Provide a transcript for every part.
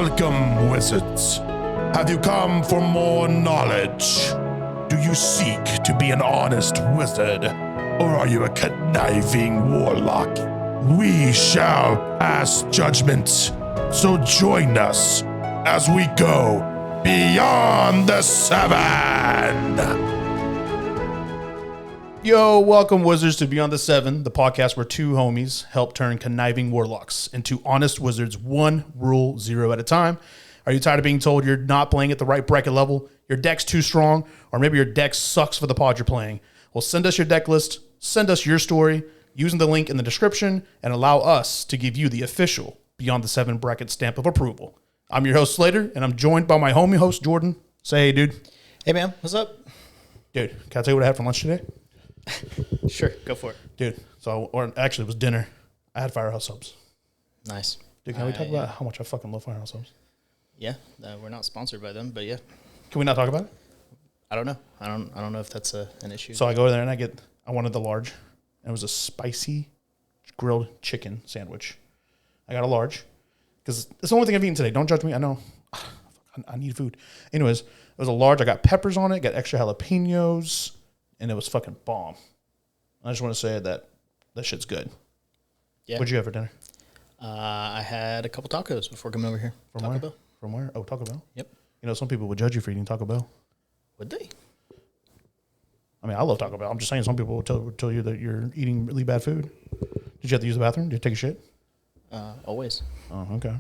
Welcome, wizards. Have you come for more knowledge? Do you seek to be an honest wizard, or are you a conniving warlock? We shall pass judgment, so join us as we go beyond the seven. Yo, welcome wizards to Beyond the Seven, the podcast where two homies help turn conniving warlocks into honest wizards, one rule, zero at a time. Are you tired of being told you're not playing at the right bracket level, your deck's too strong, or maybe your deck sucks for the pod you're playing? Well, send us your deck list, send us your story, using the link in the description, and allow us to give you the official Beyond the Seven bracket stamp of approval. I'm your host, Slater, and I'm joined by my homie host, Jordan. Say hey, dude. Hey, man. What's up? Dude, can I tell you what I had for lunch today? Sure, go for it. Dude, or actually it was dinner. I had Firehouse subs. Nice. Dude, can we talk about how much I fucking love Firehouse subs? Yeah, we're not sponsored by them, but yeah. Can we not talk about it? I don't know. I don't know if that's an issue. So I go there and I wanted the large. And it was a spicy grilled chicken sandwich. I got a large because it's the only thing I've eaten today. Don't judge me. I know. I need food. Anyways, it was a large. I got peppers on it, got extra jalapenos, and it was fucking bomb. I just want to say that shit's good. Yeah. What'd you have for dinner? I had a couple tacos before coming over here. From Taco where? Bell. From where? Oh, Taco Bell? Yep. You know, some people would judge you for eating Taco Bell. Would they? I mean, I love Taco Bell. I'm just saying some people would tell you that you're eating really bad food. Did you have to use the bathroom? Did you take a shit? Always. Oh, okay.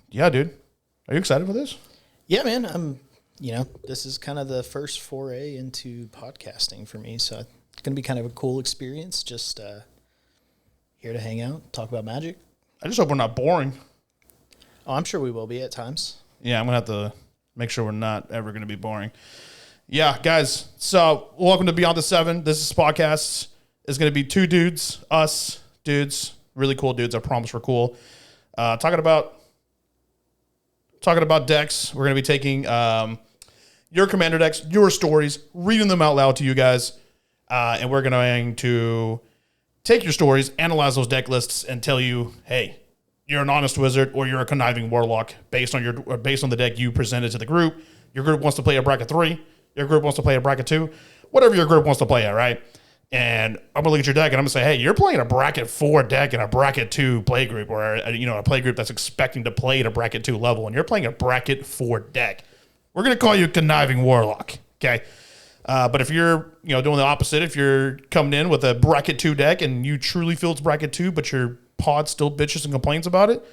Yeah, dude. Are you excited for this? Yeah, man. This is kind of the first foray into podcasting for me, so it's going to be kind of a cool experience. Just here to hang out, talk about Magic. I just hope we're not boring. Oh, I'm sure we will be at times. Yeah, I'm going to have to make sure we're not ever going to be boring. Yeah, guys. So, welcome to Beyond the Seven. This is podcast. It's going to be two dudes, us dudes, really cool dudes. I promise we're cool. Talking about decks. We're going to be taking your commander decks, your stories, reading them out loud to you guys, and we're going to take your stories, analyze those deck lists, and tell you, hey, you're an honest wizard or you're a conniving warlock based on the deck you presented to the group. Your group wants to play a bracket 3. Your group wants to play a bracket 2. Whatever your group wants to play at, right? And I'm going to look at your deck and I'm going to say, hey, you're playing a bracket 4 deck in a bracket 2 play group, or a play group that's expecting to play at a bracket 2 level, and you're playing a bracket 4 deck. We're going to call you a conniving warlock, okay? But if you're doing the opposite, if you're coming in with a bracket 2 deck and you truly feel it's bracket 2, but your pod still bitches and complains about it,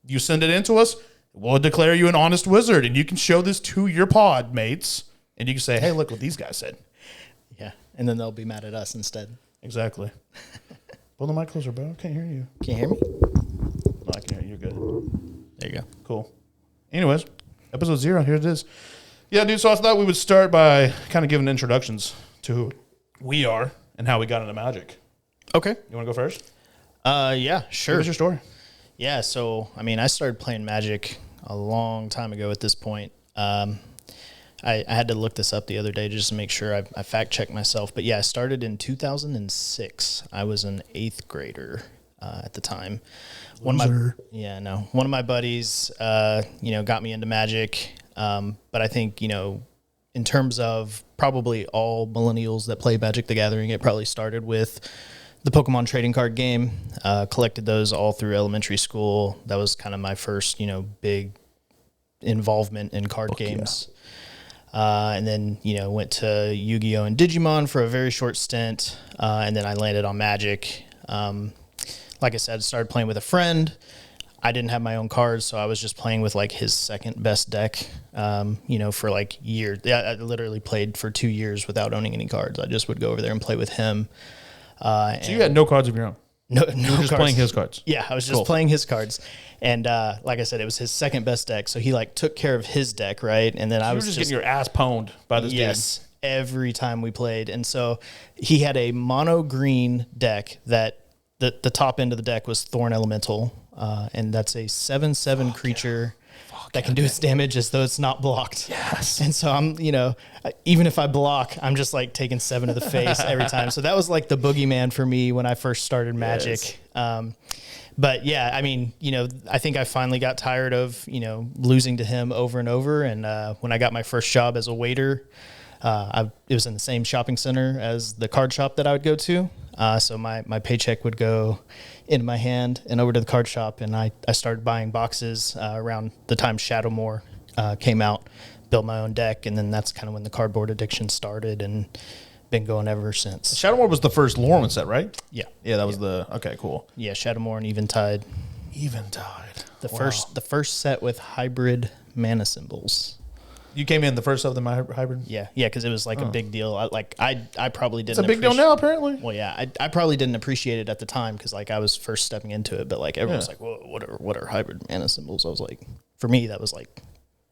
you send it in to us, we'll declare you an honest wizard, and you can show this to your pod mates, and you can say, hey, look what these guys said. Yeah, and then they'll be mad at us instead. Exactly. Pull the mic closer, bro. I can't hear you. Can't hear me? No, I can hear you. You're good. There you go. Cool. Anyways, episode 0, here it is. Yeah, dude, so I thought we would start by kind of giving introductions to who we are and how we got into Magic. Okay. You want to go first? Yeah, sure. What's your story? Yeah, so, I started playing Magic a long time ago at this point. I had to look this up the other day just to make sure I fact-checked myself. But, yeah, I started in 2006. I was an 8th grader at the time. One of my buddies, got me into Magic. But I think, in terms of probably all millennials that play Magic the Gathering, it probably started with the Pokemon trading card game. Collected those all through elementary school. That was kind of my first, big involvement in card games. Yeah. And then, went to Yu-Gi-Oh! And Digimon for a very short stint. And then I landed on Magic. Like I said, started playing with a friend. I didn't have my own cards, so I was just playing with, his second best deck, for, years. Yeah, I literally played for 2 years without owning any cards. I just would go over there and play with him. So you had no cards of your own? No, you were just cards. playing his cards? Yeah, I was just playing his cards. And like I said, it was his second best deck, so he, took care of his deck, right? And then I was just getting your ass pwned by this dude. Yes, every time we played. And so he had a mono green deck that the top end of the deck was Thorn Elemental, and that's a 7/7 creature. that can do its damage as though it's not blocked. Yes. And so I'm, even if I block, I'm just like taking 7 to the face every time. So that was like the boogeyman for me when I first started Magic. Yes. But yeah, I mean, I think I finally got tired of, losing to him over and over. And when I got my first job as a waiter, it was in the same shopping center as the card shop that I would go to. So my paycheck would go into my hand and over to the card shop. And I started buying boxes around the time Shadowmoor came out, built my own deck. And then that's kind of when the cardboard addiction started and been going ever since. Shadowmoor was the first Lorwyn set, right? Yeah. Yeah, that was okay, cool. Yeah, Shadowmoor and Eventide. Eventide. The first set with hybrid mana symbols. You came in the first of them hybrid? Yeah, because it was like a big deal. I probably didn't. It's a big deal now, apparently. Well, yeah, I probably didn't appreciate it at the time because I was first stepping into it. But everyone was like, "Whoa, what are hybrid mana symbols?" I was like, for me, that was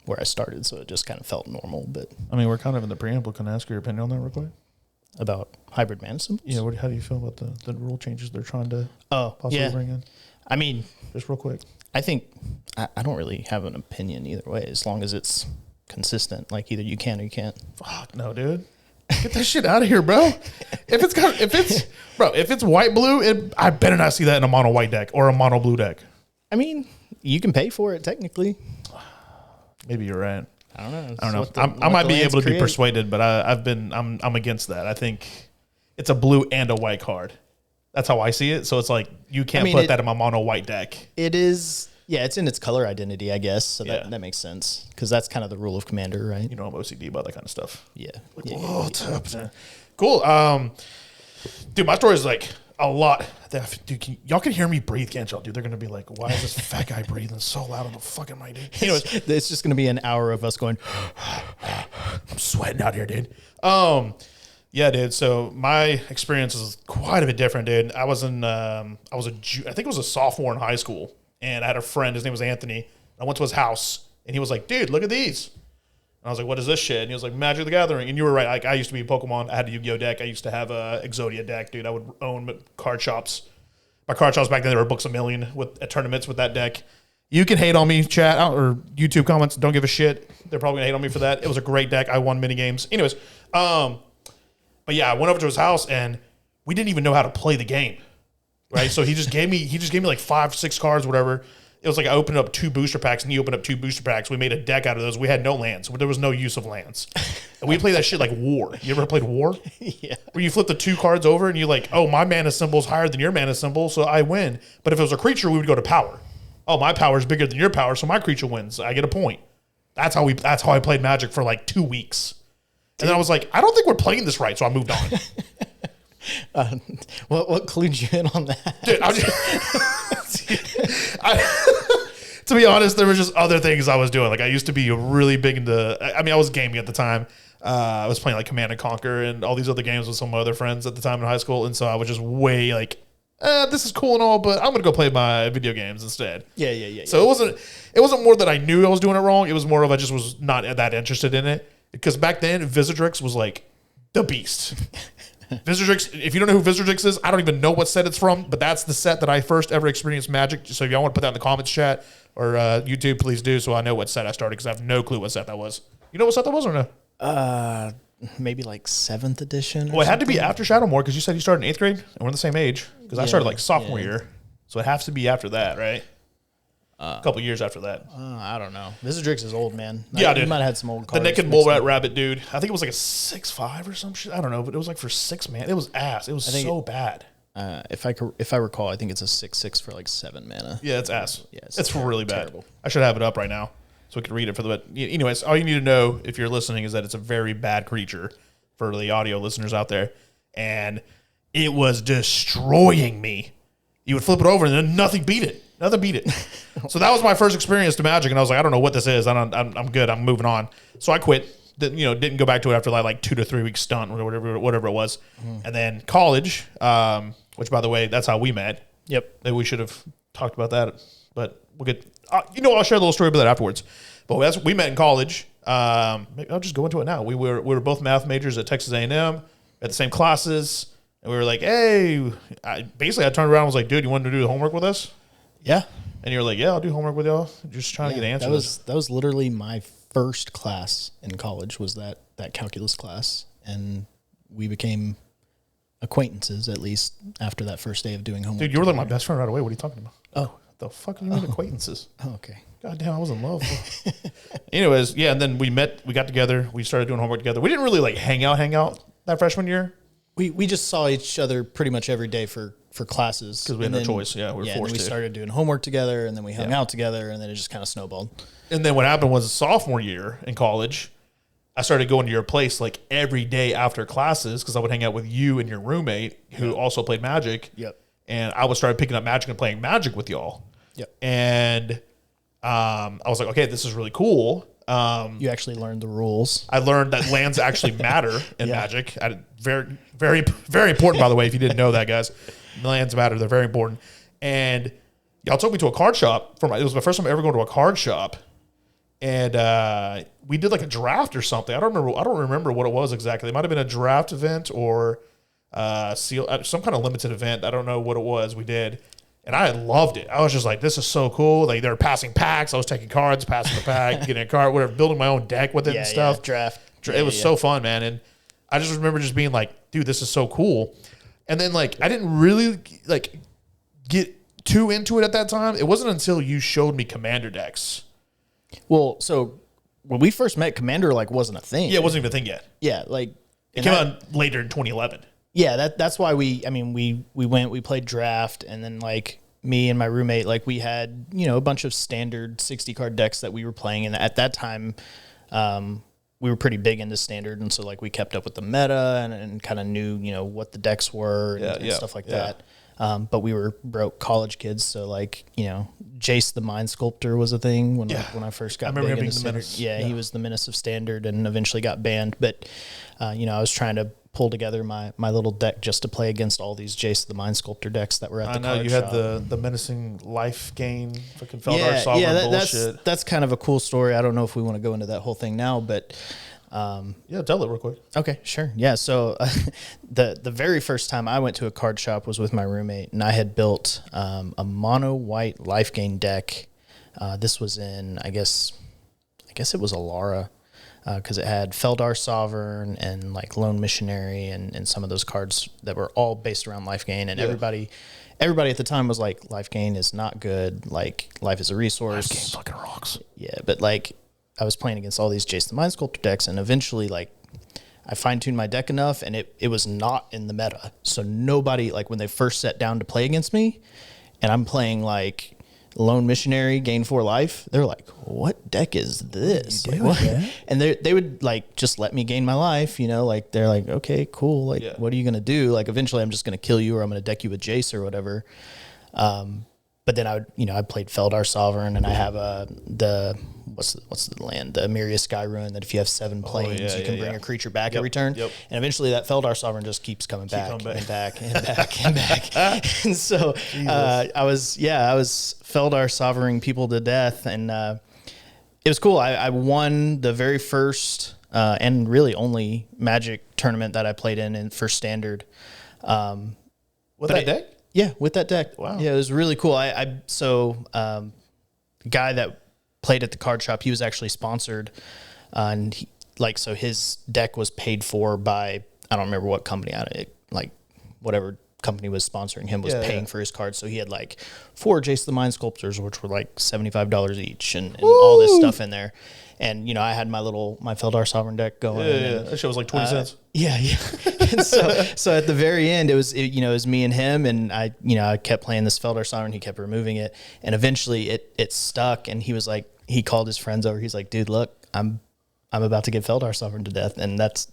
where I started, so it just kind of felt normal. But I mean, we're kind of in the preamble. Can I ask your opinion on that real quick? About hybrid mana symbols? Yeah, how do you feel about the rule changes they're trying to possibly bring in? I mean, just real quick. I think I don't really have an opinion either way, as long as it's consistent. Like either you can or you can't. Fuck no, dude. Get that shit out of here, bro. If it's white blue, I better not see that in a mono white deck or a mono blue deck. I mean, you can pay for it technically. Maybe you're right. I don't know. I might be able to be persuaded, but I'm against that. I think it's a blue and a white card. That's how I see it. So it's like you can't put that in my mono white deck. It is. Yeah, it's in its color identity, I guess. So that makes sense because that's kind of the rule of Commander, right? I'm OCD about that kind of stuff. Yeah. Cool. Dude, my story is a lot. Dude, y'all can hear me breathe, can't y'all? Dude, they're gonna be like, "Why is this fat guy breathing so loud on the fucking mic, dude?" Anyways, it's just gonna be an hour of us going. I'm sweating out here, dude. Yeah, dude. So my experience is quite a bit different, dude. I think it was a sophomore in high school, and I had a friend. His name was Anthony. I went to his house, and he was like, "Dude, look at these." And I was like, "What is this shit?" And he was like, "Magic the Gathering." And you were right. I used to be Pokemon. I had a Yu-Gi-Oh deck. I used to have a Exodia deck, dude. I would own card shops. My card shops back then, there were books a million at tournaments with that deck. You can hate on me, chat, or YouTube comments. Don't give a shit. They're probably gonna hate on me for that. It was a great deck. I won mini games. Anyways, but yeah, I went over to his house and we didn't even know how to play the game, right? So he just gave me like 5, 6 cards, whatever. It was like I opened up 2 booster packs and he opened up 2 booster packs. We made a deck out of those. We had no lands. There was no use of lands. And we played that shit like War. You ever played War? Yeah. Where you flip the 2 cards over and you're like, oh, my mana symbol's higher than your mana symbol, so I win. But if it was a creature, we would go to power. Oh, my power is bigger than your power, so my creature wins. I get a point. That's how I played Magic for like 2 weeks. And then I was like, I don't think we're playing this right, so I moved on. What clued you in on that? Dude, to be honest, there were just other things I was doing. Like I used to be really big into. I was gaming at the time. I was playing like Command and Conquer and all these other games with some of my other friends at the time in high school, and so I was just way like, this is cool and all, but I'm gonna go play my video games instead. Yeah. So it wasn't more that I knew I was doing it wrong. It was more of I just was not that interested in it because back then Visitrex was like the beast. Visitrex, if you don't know who Visitrex is, I don't even know what set it's from, but that's the set that I first ever experienced Magic. So if y'all want to put that in the comments chat or YouTube, please do so I know what set I started because I have no clue what set that was. You know what set that was or no? Maybe like 7th edition. Well, it had to be after Shadowmoor because you said you started in 8th grade and we're in the same age because I started like sophomore year. So it has to be after that, right? A couple years after that. I don't know. Visitrex is old, man. Yeah, dude. You might have had some old cards. The Naked Mole Rat Rabbit, dude. I think it was like a 6/5 or some shit. I don't know, but it was like for 6 man. It was ass. It was so bad. If I recall, I think it's a 6/6 for like 7 mana. Yeah, it's ass. Yeah, it's really bad. Terrible. I should have it up right now so we can read it for the. But anyways, all you need to know if you're listening is that it's a very bad creature for the audio listeners out there, and it was destroying me. You would flip it over and then nothing beat it. Nothing beat it. So that was my first experience to Magic, and I was like, I don't know what this is. I'm good. I'm moving on. So I quit. Didn't go back to it after like 2 to 3 weeks stunt or whatever it was. And then college, which by the way, that's how we met. Yep. Maybe we should have talked about that, but we'll get. I'll share a little story about that afterwards. But we met in college. Maybe I'll just go into it now. We were both math majors at Texas A&M, at the same classes, and we were like, hey. I turned around and was like, dude, you want to do the homework with us? Yeah. And you're like, yeah, I'll do homework with y'all. Just trying to get answers. That was literally my first class in college was that calculus class. And we became acquaintances, at least after that first day of doing homework. Dude, you were like my best friend right away. What are you talking about? Oh. The fuck do you mean acquaintances? Oh, okay. God damn, I was in love. Anyways, yeah, and then we got together. We started doing homework together. We didn't really like hang out that freshman year. We just saw each other pretty much every day for classes. Because we had no choice. Yeah, we were forced and we to. started doing homework together, and then we hung out together, and then it just kind of snowballed. And then what happened was sophomore year in college, I started going to your place like every day after classes because I would hang out with you and your roommate who also played Magic. Yep. And I would start picking up Magic and playing Magic with y'all. Yep. And I was like, okay, this is really cool. You actually learned the rules. I learned that lands actually matter in Magic. Very, very, very important, by the way, if you didn't know that, guys. Lands matter. They're very important. And y'all took me to a card shop. It was my first time ever going to a card shop. And we did like a draft or something. I don't remember what it was exactly. It might have been a draft event or some kind of limited event. I don't know what it was. We did. And I loved it. I was just like, this is so cool. Like, they were passing packs. I was taking cards, passing the pack, getting a card, whatever, building my own deck with it and stuff. Yeah, draft. It was so fun, man. And I just remember just being like, dude, this is so cool. And then, like, I didn't really, like, get too into it at that time. It wasn't until you showed me Commander decks. Well, so when we first met, Commander, like, wasn't a thing. Yeah, it wasn't even a thing yet. Yeah, like... It came out later in 2011. Yeah, that's why we played draft, and then like me and my roommate, like we had, a bunch of standard 60 card decks that we were playing. And at that time, we were pretty big into standard. And so like we kept up with the meta and kind of knew, what the decks were and stuff like that. But we were broke college kids. So like, Jace the Mind Sculptor was a thing when I first got big into standard. Yeah, he was the menace of standard and eventually got banned. But, I was trying to pull together my little deck just to play against all these Jace the Mind Sculptor decks that were at the card shop. I know you had the menacing life gain, fucking Feldar Sovereign bullshit. That's kind of a cool story. I don't know if we want to go into that whole thing now, but tell it real quick. Okay, sure. Yeah, so the very first time I went to a card shop was with my roommate, and I had built a mono white life gain deck. This was in I guess it was Alara. Because it had Feldar Sovereign and like Lone Missionary and some of those cards that were all based around life gain. And everybody at the time was like, life gain is not good. Like, life is a resource. Life gain fucking rocks. Yeah, but like I was playing against all these Jace the Mind Sculptor decks, and eventually like I fine-tuned my deck enough, and it was not in the meta. So nobody, like when they first sat down to play against me, and I'm playing like Lone Missionary, gain 4 life, they're like, what deck is this? Like, what? And they would like just let me gain my life, like they're like, okay, cool. Like, what are you going to do? Like, eventually I'm just going to kill you, or I'm going to deck you with Jace or whatever. But then I played Feldar Sovereign, and I have what's the land? The Myria Sky Ruin, that if you have 7 planes, you can bring a creature back every turn. Yep. And eventually that Feldar Sovereign just keeps coming back and back and back and back. And so I was Feldar Sovereign people to death, and it was cool. I won the very first and really only Magic tournament that I played in for standard. With that deck? Yeah, with that deck. Wow. Yeah, it was really cool. The guy that played at the card shop, he was actually sponsored, and so his deck was paid for by, I don't remember what company, whatever company was sponsoring him was paying for his cards. So he had like 4 Jace the Mind Sculptors, which were like $75 each, and all this stuff in there. And, I had my Feldar Sovereign deck going. Yeah. That shit was like 20 cents. Yeah. And so at the very end, it was me and him, and I kept playing this Feldar Sovereign. He kept removing it, and eventually it stuck. And he was like, he called his friends over. He's like, dude, look, I'm about to get Feldar Sovereign to death, and that's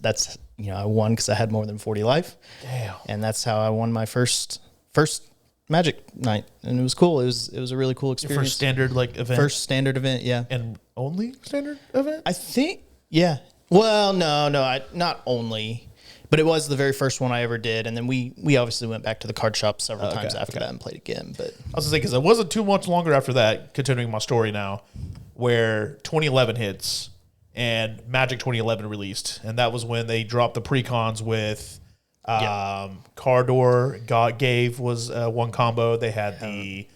I won because I had more than 40 life. Damn. And that's how I won my first Magic night, and it was cool. It was a really cool experience. Your first standard event. First standard event, yeah. And only standard event? I think, yeah. Well, no, not only, but it was the very first one I ever did, and then we obviously went back to the card shop several times after that and played again. But I was gonna say, because it wasn't too much longer after that, continuing my story now, where 2011 hits and Magic 2011 released, and that was when they dropped the precons with. Cardor gave was one combo. They had the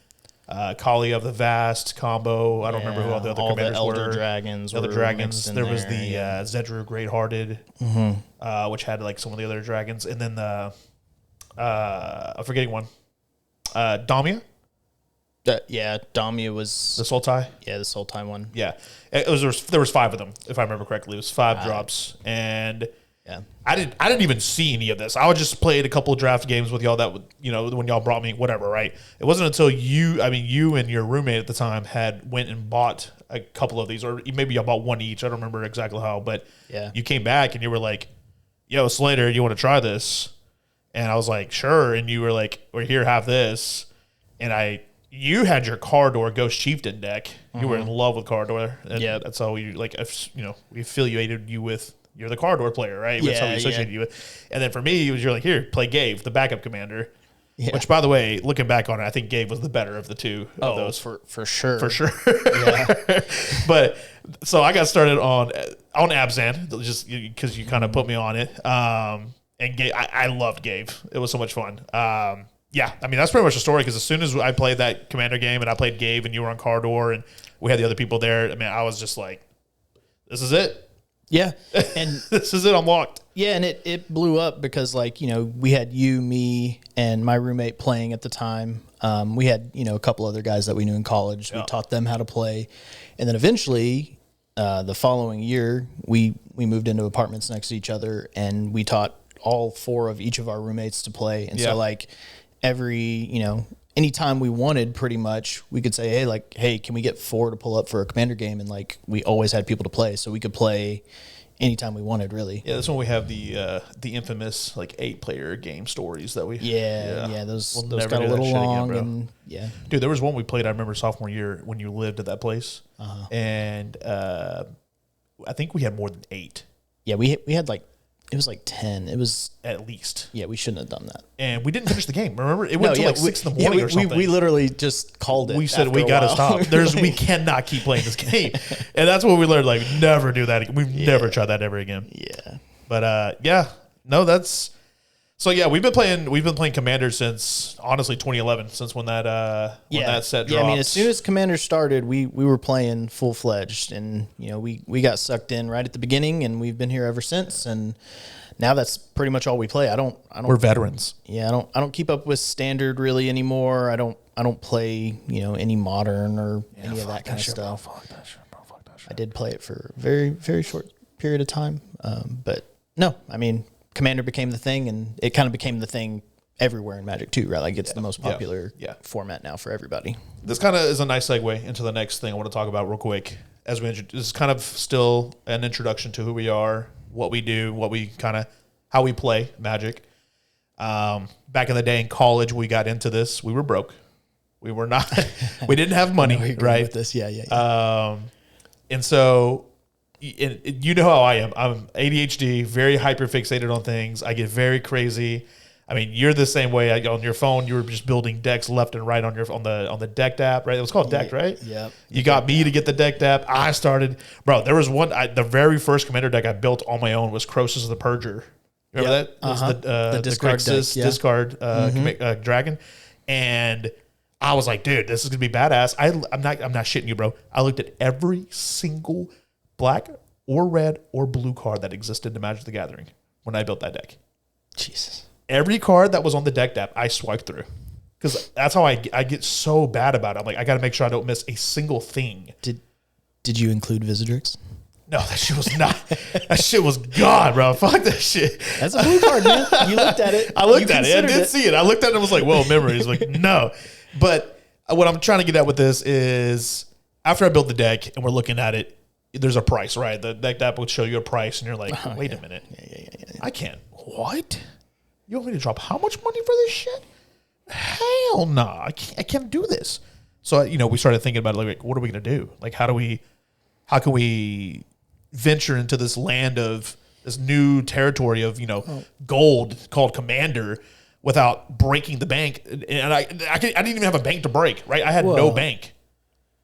Kali of the Vast combo. I don't remember who all the other commanders all the Elder were. Dragons. The other were dragons. mixed in There was there, the Zedru Greathearted, which had like some of the other dragons, and then the I'm forgetting one. Damia, Damia was the Sultai. the Sultai one. Yeah, there was 5 of them, if I remember correctly. It was 5 drops, and I didn't even see any of this. I just played a couple of draft games with y'all that when y'all brought me whatever. Right, it wasn't until you and your roommate at the time had went and bought a couple of these, or maybe y'all bought one each. I don't remember exactly how, but you came back and you were like, "Yo, Slater, you want to try this?" And I was like, "Sure." And you were like, "We're here, have this," and you had your Cardor Ghost Chieftain deck. You were in love with Cardor. Yeah, that's how we we affiliated you with. You're the Cardor player, right? That's how we associated you with. And then for me, you're like, here, play Gave, the backup commander. Yeah. Which, by the way, looking back on it, I think Gabe was the better of the two of those. For sure. For sure. Yeah. But so I got started on Abzan, just because you kind of put me on it. And Gabe, I loved Gabe. It was so much fun. That's pretty much the story, because as soon as I played that commander game and I played Gabe and you were on Cardor and we had the other people there, I was just like, this is it. Yeah. And this is it. I'm locked. Yeah. And it blew up because we had you, me, and my roommate playing at the time. We had, a couple other guys that we knew in college. We taught them how to play. And then eventually, the following year, we moved into apartments next to each other, and we taught all 4 of each of our roommates to play. And so anytime we wanted, pretty much, we could say, hey, can we get 4 to pull up for a commander game? And we always had people to play, so we could play anytime we wanted, really. Yeah, that's when we have the infamous 8-player game stories that we. Those got a little long, again, and dude, there was one we played. I remember sophomore year when you lived at that place, and I think we had more than 8. Yeah, we had it was 10. It was at least. Yeah, we shouldn't have done that. And we didn't finish the game. Remember, it went to 6 in the morning or something. We literally just called it. We said we got to stop. We cannot keep playing this game, and that's what we learned. Never do that again. We've never tried that ever again. Yeah, but that's. So we've been playing Commander since honestly 2011, since when that set dropped. Yeah, as soon as Commander started, we were playing full fledged, and we got sucked in right at the beginning, and we've been here ever since. And now that's pretty much all we play. I don't. We're veterans. Yeah, I don't keep up with Standard really anymore. I don't play any Modern or any of that kind of stuff. Fuck that shit. I did play it for a very, very short period of time, but no, Commander became the thing, and it kind of became the thing everywhere in Magic too, right? It's the most popular format now for everybody. This kind of is a nice segue into the next thing I want to talk about real quick. This is kind of still an introduction to who we are, what we do, how we play Magic. Back in the day in college, we got into this. We were broke. We were not. We didn't have money, right? With this, yeah. And so. You know how I am. I'm ADHD, very hyper fixated on things. I get very crazy. You're the same way. On your phone, you were just building decks left and right on the Decked app, right? It was called Decked, right? Yeah. You got me to get the Decked app. I started, bro. There was one. The very first commander deck I built on my own was Croesus the Purger. Remember that? It was the discard Grixis deck, discard dragon, and I was like, dude, this is gonna be badass. I'm not shitting you, bro. I looked at every single black or red or blue card that existed in Magic the Gathering when I built that deck. Jesus. Every card that was on the Decked app, I swiped through. Because that's how I get so bad about it. I'm like, I got to make sure I don't miss a single thing. Did you include Visitrix? No, that shit was not. That shit was gone, bro. Fuck that shit. That's a blue card, man. You looked at it. I looked at it. I did see it. I looked at it and was like, whoa, memories. Like, no. But what I'm trying to get at with this is after I build the deck and we're looking at it, there's a price, right? The Decked app would show you a price, and you're like, wait a minute. Yeah. I can't. What? You want me to drop how much money for this shit? Hell no. I can't do this. So, we started thinking about it, what are we going to do? How can we venture into this land of this new territory of, gold called Commander without breaking the bank? And I didn't even have a bank to break, right? I had no bank.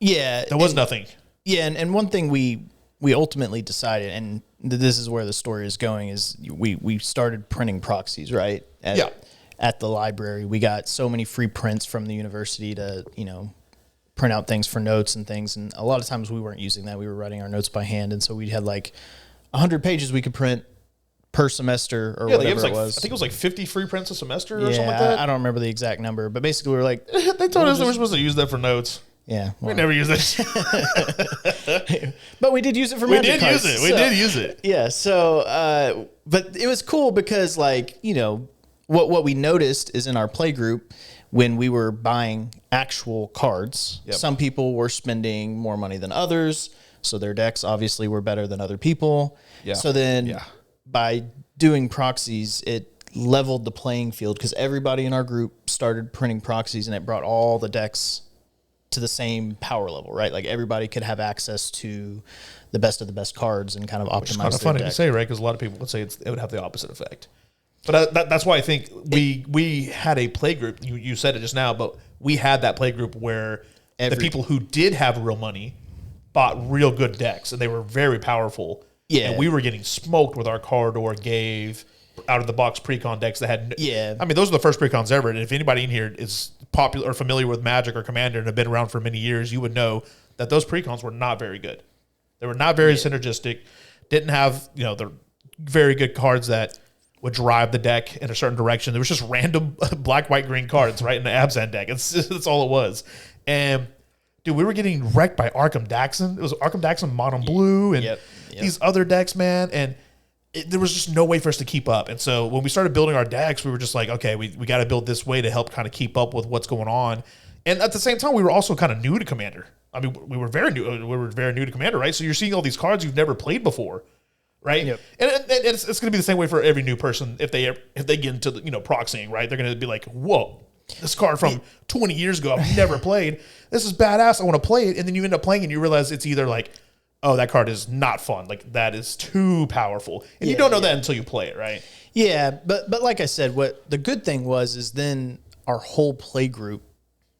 Yeah. There was nothing. Yeah, and one thing we ultimately decided, and this is where the story is going, is we started printing proxies, right? At the library. We got so many free prints from the university to, print out things for notes and things. And a lot of times we weren't using that. We were writing our notes by hand. And so we had like 100 pages we could print per semester or whatever it was. I think it was like 50 free prints a semester or something like that. I don't remember the exact number, but basically we were like, they told us we were supposed to use that for notes. Yeah. We never used it. But we did use it for magic cards. We did use it. Yeah. So, but it was cool because like, you know, what we noticed is in our play group, when we were buying actual cards, some people were spending more money than others. So their decks obviously were better than other people. Yeah. So then by doing proxies, it leveled the playing field because everybody in our group started printing proxies and it brought all the decks to the same power level, right? Like everybody could have access to the best of the best cards and kind of optimize. It's kind of funny to say, right? Because a lot of people would say it would have the opposite effect. But that's why I think we had a play group. You said it just now, but we had that play group where the people who did have real money bought real good decks, and they were very powerful. Yeah, and we were getting smoked with our Corridor gave out of the box precon decks that had. Yeah, I mean those are the first precons ever. And if anybody in here is popular or familiar with Magic or Commander and have been around for many years, you would know that those precons were not very good. They were not very synergistic. Didn't have the very good cards that would drive the deck in a certain direction. There was just random black, white, green cards right in the Abzan deck. That's all it was. And dude, we were getting wrecked by Arkham Daxon. It was Arkham Daxon Mono Blue and these other decks, man. And there was just no way for us to keep up. And so when we started building our decks, we were just like, okay, we got to build this way to help kind of keep up with what's going on. And at the same time, we were also kind of new to Commander. I mean, we were very new. We were very new to Commander, right? So you're seeing all these cards you've never played before. Right, and it's going to be the same way for every new person if they get into proxying, right? They're going to be like, "Whoa, this card from 20 years ago I've never played. This is badass. I want to play it." And then you end up playing and you realize it's either like, "Oh, that card is not fun. Like that is too powerful," and you don't know that until you play it, right? Yeah, but like I said, what the good thing was is then our whole play group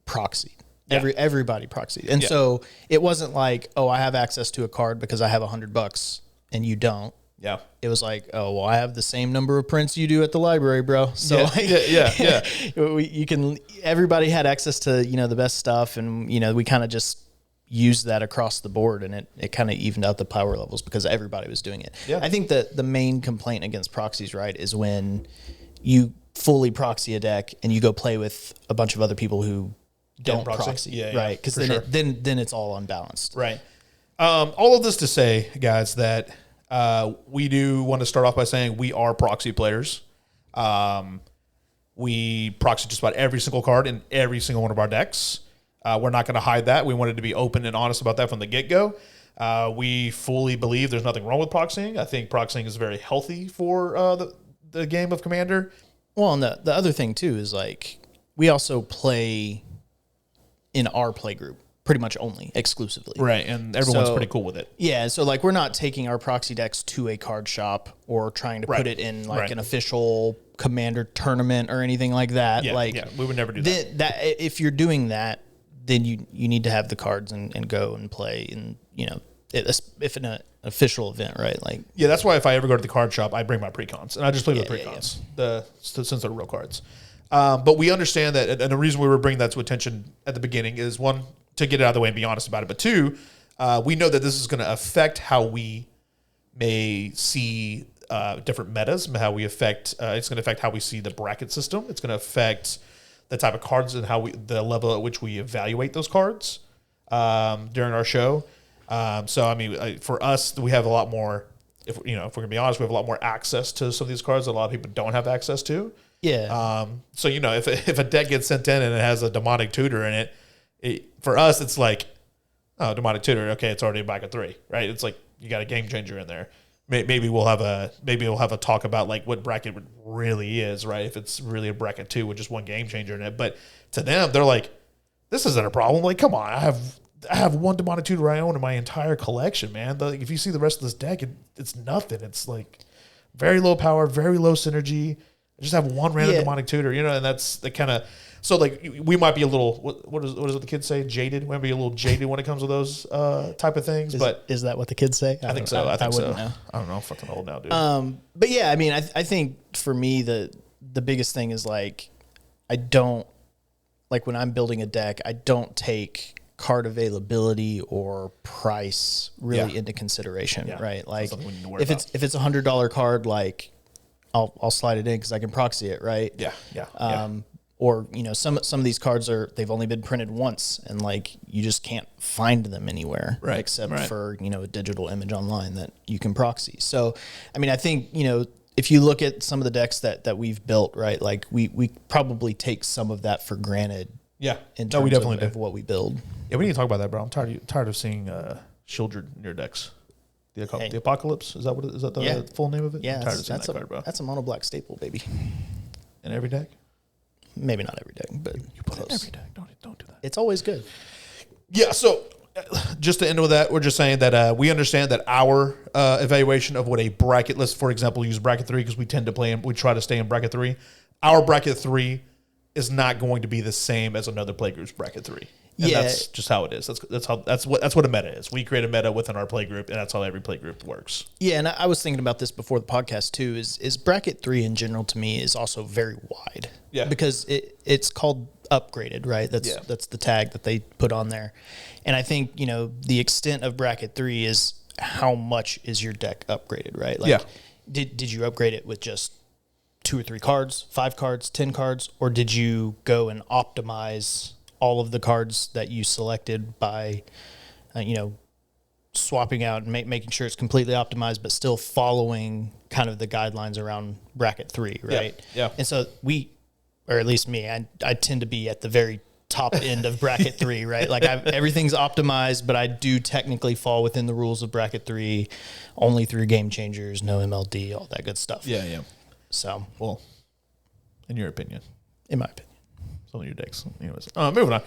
proxied. Everybody proxied, and so it wasn't like, "Oh, I have access to a card because I have $100." And you don't. Yeah. It was like, oh, well, I have the same number of prints you do at the library, bro. So you can. Everybody had access to the best stuff, and we kind of just used that across the board, and it kind of evened out the power levels because everybody was doing it. Yeah. I think that the main complaint against proxies, right, is when you fully proxy a deck and you go play with a bunch of other people who don't proxy, right? Because then it's all unbalanced, right. All of this to say, guys, that we do want to start off by saying we are proxy players. We proxy just about every single card in every single one of our decks. We're not going to hide that. We wanted to be open and honest about that from the get-go. We fully believe there's nothing wrong with proxying. I think proxying is very healthy for the game of Commander. Well, and the other thing, too, is like we also play in our play group. Pretty much only, exclusively. Right, and everyone's pretty cool with it. Yeah, so like we're not taking our proxy decks to a card shop or trying to put it in like an official Commander tournament or anything like that. Yeah, we would never do that. If you're doing that, then you need to have the cards and go and play and if in an official event, right? Like that's why if I ever go to the card shop, I bring my precons and I just play with the precons, since they're real cards. But we understand that, and the reason we were bringing that to attention at the beginning is one, to get it out of the way and be honest about it. But two, we know that this is going to affect how we may see different metas, how we affect. It's going to affect how we see the bracket system. It's going to affect the type of cards and the level at which we evaluate those cards during our show. So I mean, for us, we have a lot more. If we're going to be honest, we have a lot more access to some of these cards that a lot of people don't have access to. Yeah. So if a deck gets sent in and it has a demonic tutor in it. For us, it's like, oh, demonic tutor. Okay, it's already back at 3, right? It's like you got a game changer in there. Maybe we'll have a talk about like what bracket really is, right? If it's really a bracket 2 with just one game changer in it, but to them, they're like, this isn't a problem. Like, come on, I have one demonic tutor I own in my entire collection, man. If you see the rest of this deck, it's nothing. It's like very low power, very low synergy. I just have one random demonic tutor, and that's the kind of. So like we might be a little what is what the kids say, jaded. We might be a little jaded when it comes to those type of things. But is that what the kids say? I think so. I think so. Know. I don't know. I'm fucking old now, dude. But yeah, I mean, I think for me the biggest thing is like I don't like when I'm building a deck. I don't take card availability or price really into consideration, right? Like if it's $100 card, like I'll slide it in because I can proxy it, right? Or some of these cards they've only been printed once, and like you just can't find them anywhere, except for a digital image online that you can proxy. So, I mean, I think if you look at some of the decks that we've built, right, like we probably take some of that for granted. Yeah, in terms we definitely of what we build. Yeah, we need to talk about that, bro. I'm tired of seeing Shieldred in your decks. The Apocalypse, is that the full name of it? Yeah, I'm tired of seeing that card, bro. That's a mono black staple, baby. In every deck? Maybe not every deck, but you put it in every deck. Don't do that. It's always good. Yeah, so just to end with that, we're just saying that we understand that our evaluation of what a bracket, let's for example use bracket 3 because we tend to we try to stay in bracket 3. Our bracket 3 is not going to be the same as another playgroup's bracket 3. And that's just how it is. That's what a meta is. We create a meta within our playgroup, and that's how every playgroup works. Yeah, and I was thinking about this before the podcast too. Is bracket 3 in general to me is also very wide. Yeah, because it's called upgraded, right? That's the tag that they put on there, and I think the extent of bracket 3 is how much is your deck upgraded, right? Like, did you upgrade it with just 2 or 3 cards, 5 cards, 10 cards, or did you go and optimize all of the cards that you selected by, swapping out and making sure it's completely optimized, but still following kind of the guidelines around bracket 3, right? Yeah. And so or at least me, I tend to be at the very top end of bracket 3, right? Like everything's optimized, but I do technically fall within the rules of bracket 3, only through game changers, no MLD, all that good stuff. Yeah. So, well, in your opinion, in my opinion. Some of your decks. Anyways, moving on.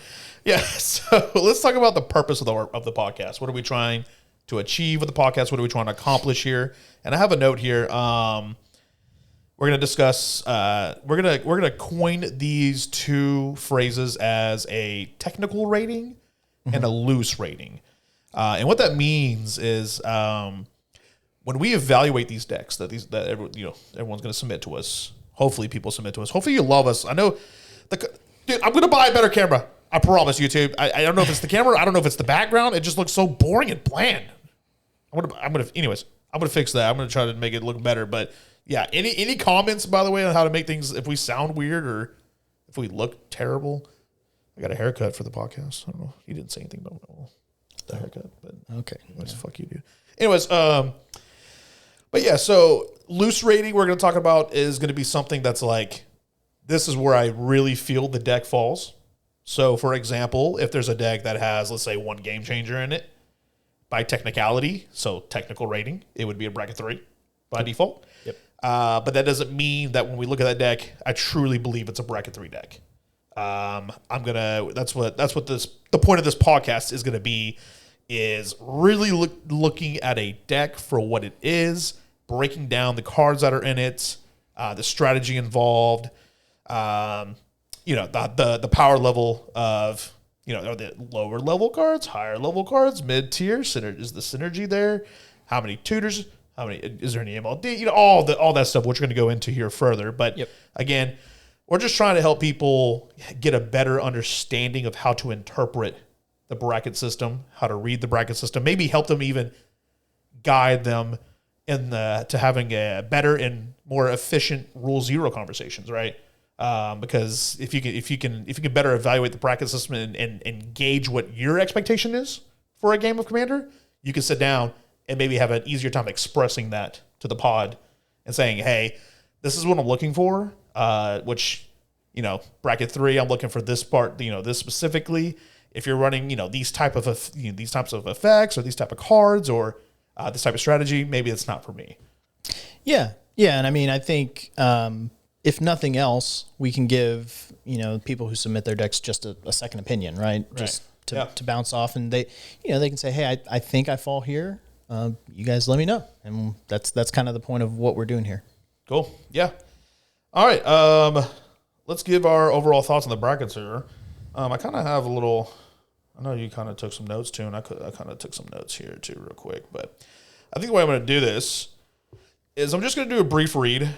Yeah, so let's talk about the purpose of the podcast. What are we trying to achieve with the podcast? What are we trying to accomplish here? And I have a note here. We're going to discuss. We're gonna coin these 2 phrases as a technical rating and a loose rating. And what that means is when we evaluate these decks that everyone's going to submit to us. Hopefully, people submit to us. Hopefully, you love us. I know. Dude, I'm going to buy a better camera. I promise, YouTube. I don't know if it's the camera. I don't know if it's the background. It just looks so boring and bland. Anyways, I'm going to fix that. I'm going to try to make it look better. But yeah, any comments, by the way, on how to make things, if we sound weird or if we look terrible? I got a haircut for the podcast. I don't know. He didn't say anything about the haircut, but okay. Anyways, fuck you, dude. Anyways, but yeah, so loose rating we're going to talk about is going to be something that's like, this is where I really feel the deck falls. So, for example, if there's a deck that has, let's say, 1 game changer in it, by technicality, so technical rating, it would be a bracket 3 by default. Yep. But that doesn't mean that when we look at that deck, I truly believe it's a bracket 3 deck. That's what the point of this podcast is gonna be, is really looking at a deck for what it is, breaking down the cards that are in it, the strategy involved. The power level of, are the lower level cards, higher level cards, mid tier, is the synergy there? How many tutors? Is there any MLD? All that stuff, which we're going to go into here further. But again, we're just trying to help people get a better understanding of how to interpret the bracket system, how to read the bracket system, maybe help them even guide them to having a better and more efficient Rule Zero conversations, right? Because if you can better evaluate the bracket system and gauge what your expectation is for a game of Commander, you can sit down and maybe have an easier time expressing that to the pod and saying, hey, this is what I'm looking for, which, bracket 3, I'm looking for this part, this specifically. If you're running, these types of effects or these type of cards or this type of strategy, maybe it's not for me. Yeah. And I mean, I think, if nothing else, we can give, people who submit their decks just a second opinion, right? Just to bounce off, and they can say, hey, I think I fall here. You guys let me know. And that's kind of the point of what we're doing here. Cool. Yeah. All right. Let's give our overall thoughts on the brackets here. I kind of have a little, I know you kind of took some notes too, and I kind of took some notes here too real quick, but I think the way I'm going to do this is I'm just going to do a brief read.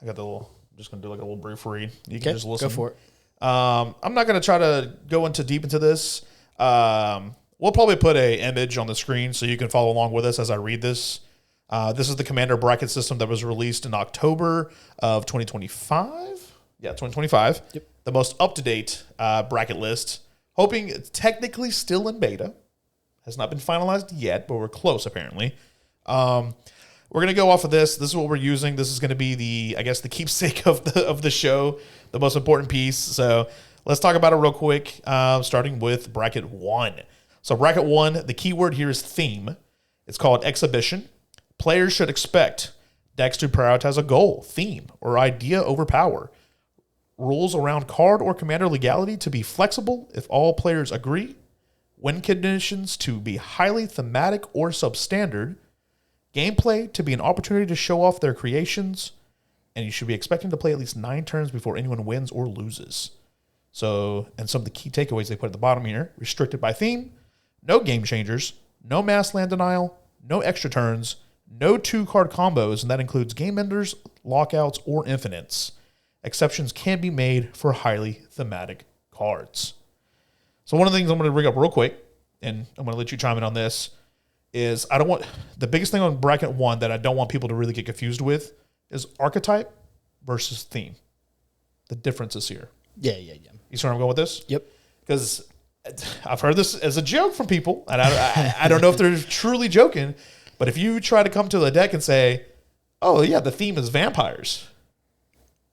Just going to do like a little brief read. You can just listen. Go for it. I'm not going to try to go into deep into this. We'll probably put a image on the screen so you can follow along with us as I read this. This is the Commander bracket system that was released in October of 2025. Yeah, 2025. Yep. The most up-to-date bracket list. Hoping it's technically still in beta. Has not been finalized yet, but we're close apparently. We're gonna go off of this. This is what we're using. This is gonna be the keepsake of the show, the most important piece. So let's talk about it real quick. Starting with bracket 1. So bracket 1, the keyword here is theme. It's called exhibition. Players should expect decks to prioritize a goal, theme, or idea over power. Rules around card or commander legality to be flexible if all players agree. Win conditions to be highly thematic or substandard. Gameplay to be an opportunity to show off their creations. And you should be expecting to play at least 9 turns before anyone wins or loses. So, and some of the key takeaways they put at the bottom here: restricted by theme, no game changers, no mass land denial, no extra turns, no 2-card combos, and that includes game enders, lockouts, or infinites. Exceptions can be made for highly thematic cards. So one of the things I'm going to bring up real quick, and I'm going to let you chime in on this, is the biggest thing on bracket 1 that I don't want people to really get confused with is archetype versus theme. The differences here. Yeah. You see where I'm going with this? Yep. Because I've heard this as a joke from people, and I don't know if they're truly joking, but if you try to come to the deck and say, oh, yeah, the theme is vampires.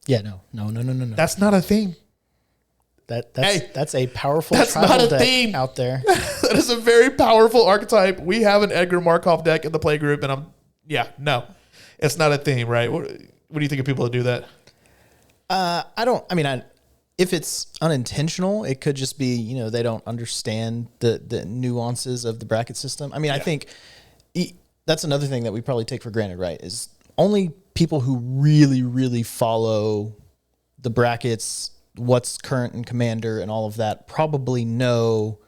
Yeah, no. That's not a theme. That's a powerful That's tribal not a deck theme out there. That is a very powerful archetype. We have an Edgar Markov deck in the play group, and no, it's not a theme, right? What do you think of people that do that? If it's unintentional, it could just be, they don't understand the nuances of the bracket system. I think that's another thing that we probably take for granted, right? Is only people who really, really follow the brackets, what's current in Commander and all of that, probably know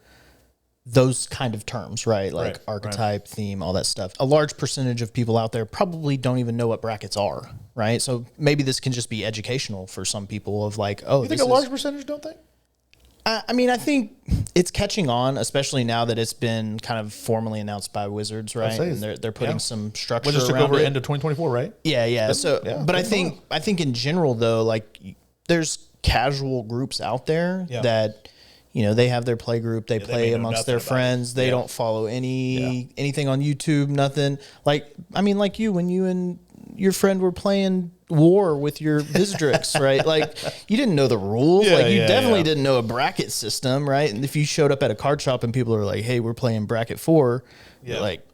those kind of terms, right? Like archetype, theme, all that stuff. A large percentage of people out there probably don't even know what brackets are, right? So maybe this can just be educational for some people of like, oh, you think a large percentage don't think? I think it's catching on, especially now that it's been kind of formally announced by Wizards, right? And they're putting some structure Wizards around took over it. end of 2024, right? Yeah. But I think in general though, like there's casual groups out there that they have their play group, they play amongst their friends, they don't follow anything on YouTube, nothing. Like you, when you and your friend were playing War with your Vizdrax, right? Like you didn't know the rules. You definitely didn't know a bracket system, right? And if you showed up at a card shop and people are like, hey, we're playing bracket 4, you're like,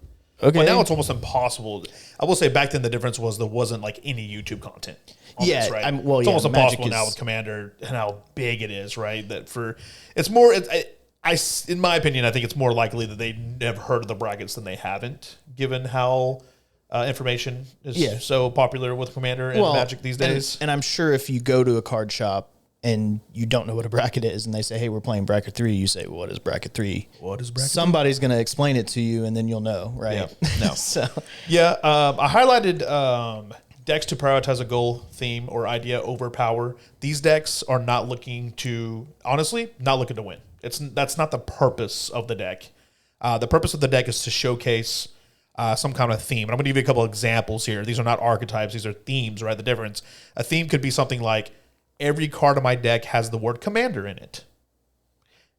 okay. Well, now it's almost impossible. I will say back then the difference was there wasn't like any YouTube content on this, right? It's almost impossible now with Commander and how big it is, right? In my opinion, I think it's more likely that they never heard of the brackets than they haven't, given how information is so popular with Commander and Magic these days. And I'm sure if you go to a card shop and you don't know what a bracket is and they say, hey, we're playing bracket 3, you say, well, what is bracket 3? What is bracket 3? Somebody's going to explain it to you and then you'll know, right? Yeah. No. I highlighted decks to prioritize a goal, theme, or idea over power. These decks are not looking to win. That's not the purpose of the deck. The purpose of the deck is to showcase some kind of theme. And I'm going to give you a couple of examples here. These are not archetypes. These are themes, right? The difference. A theme could be something like, every card in my deck has the word commander in it.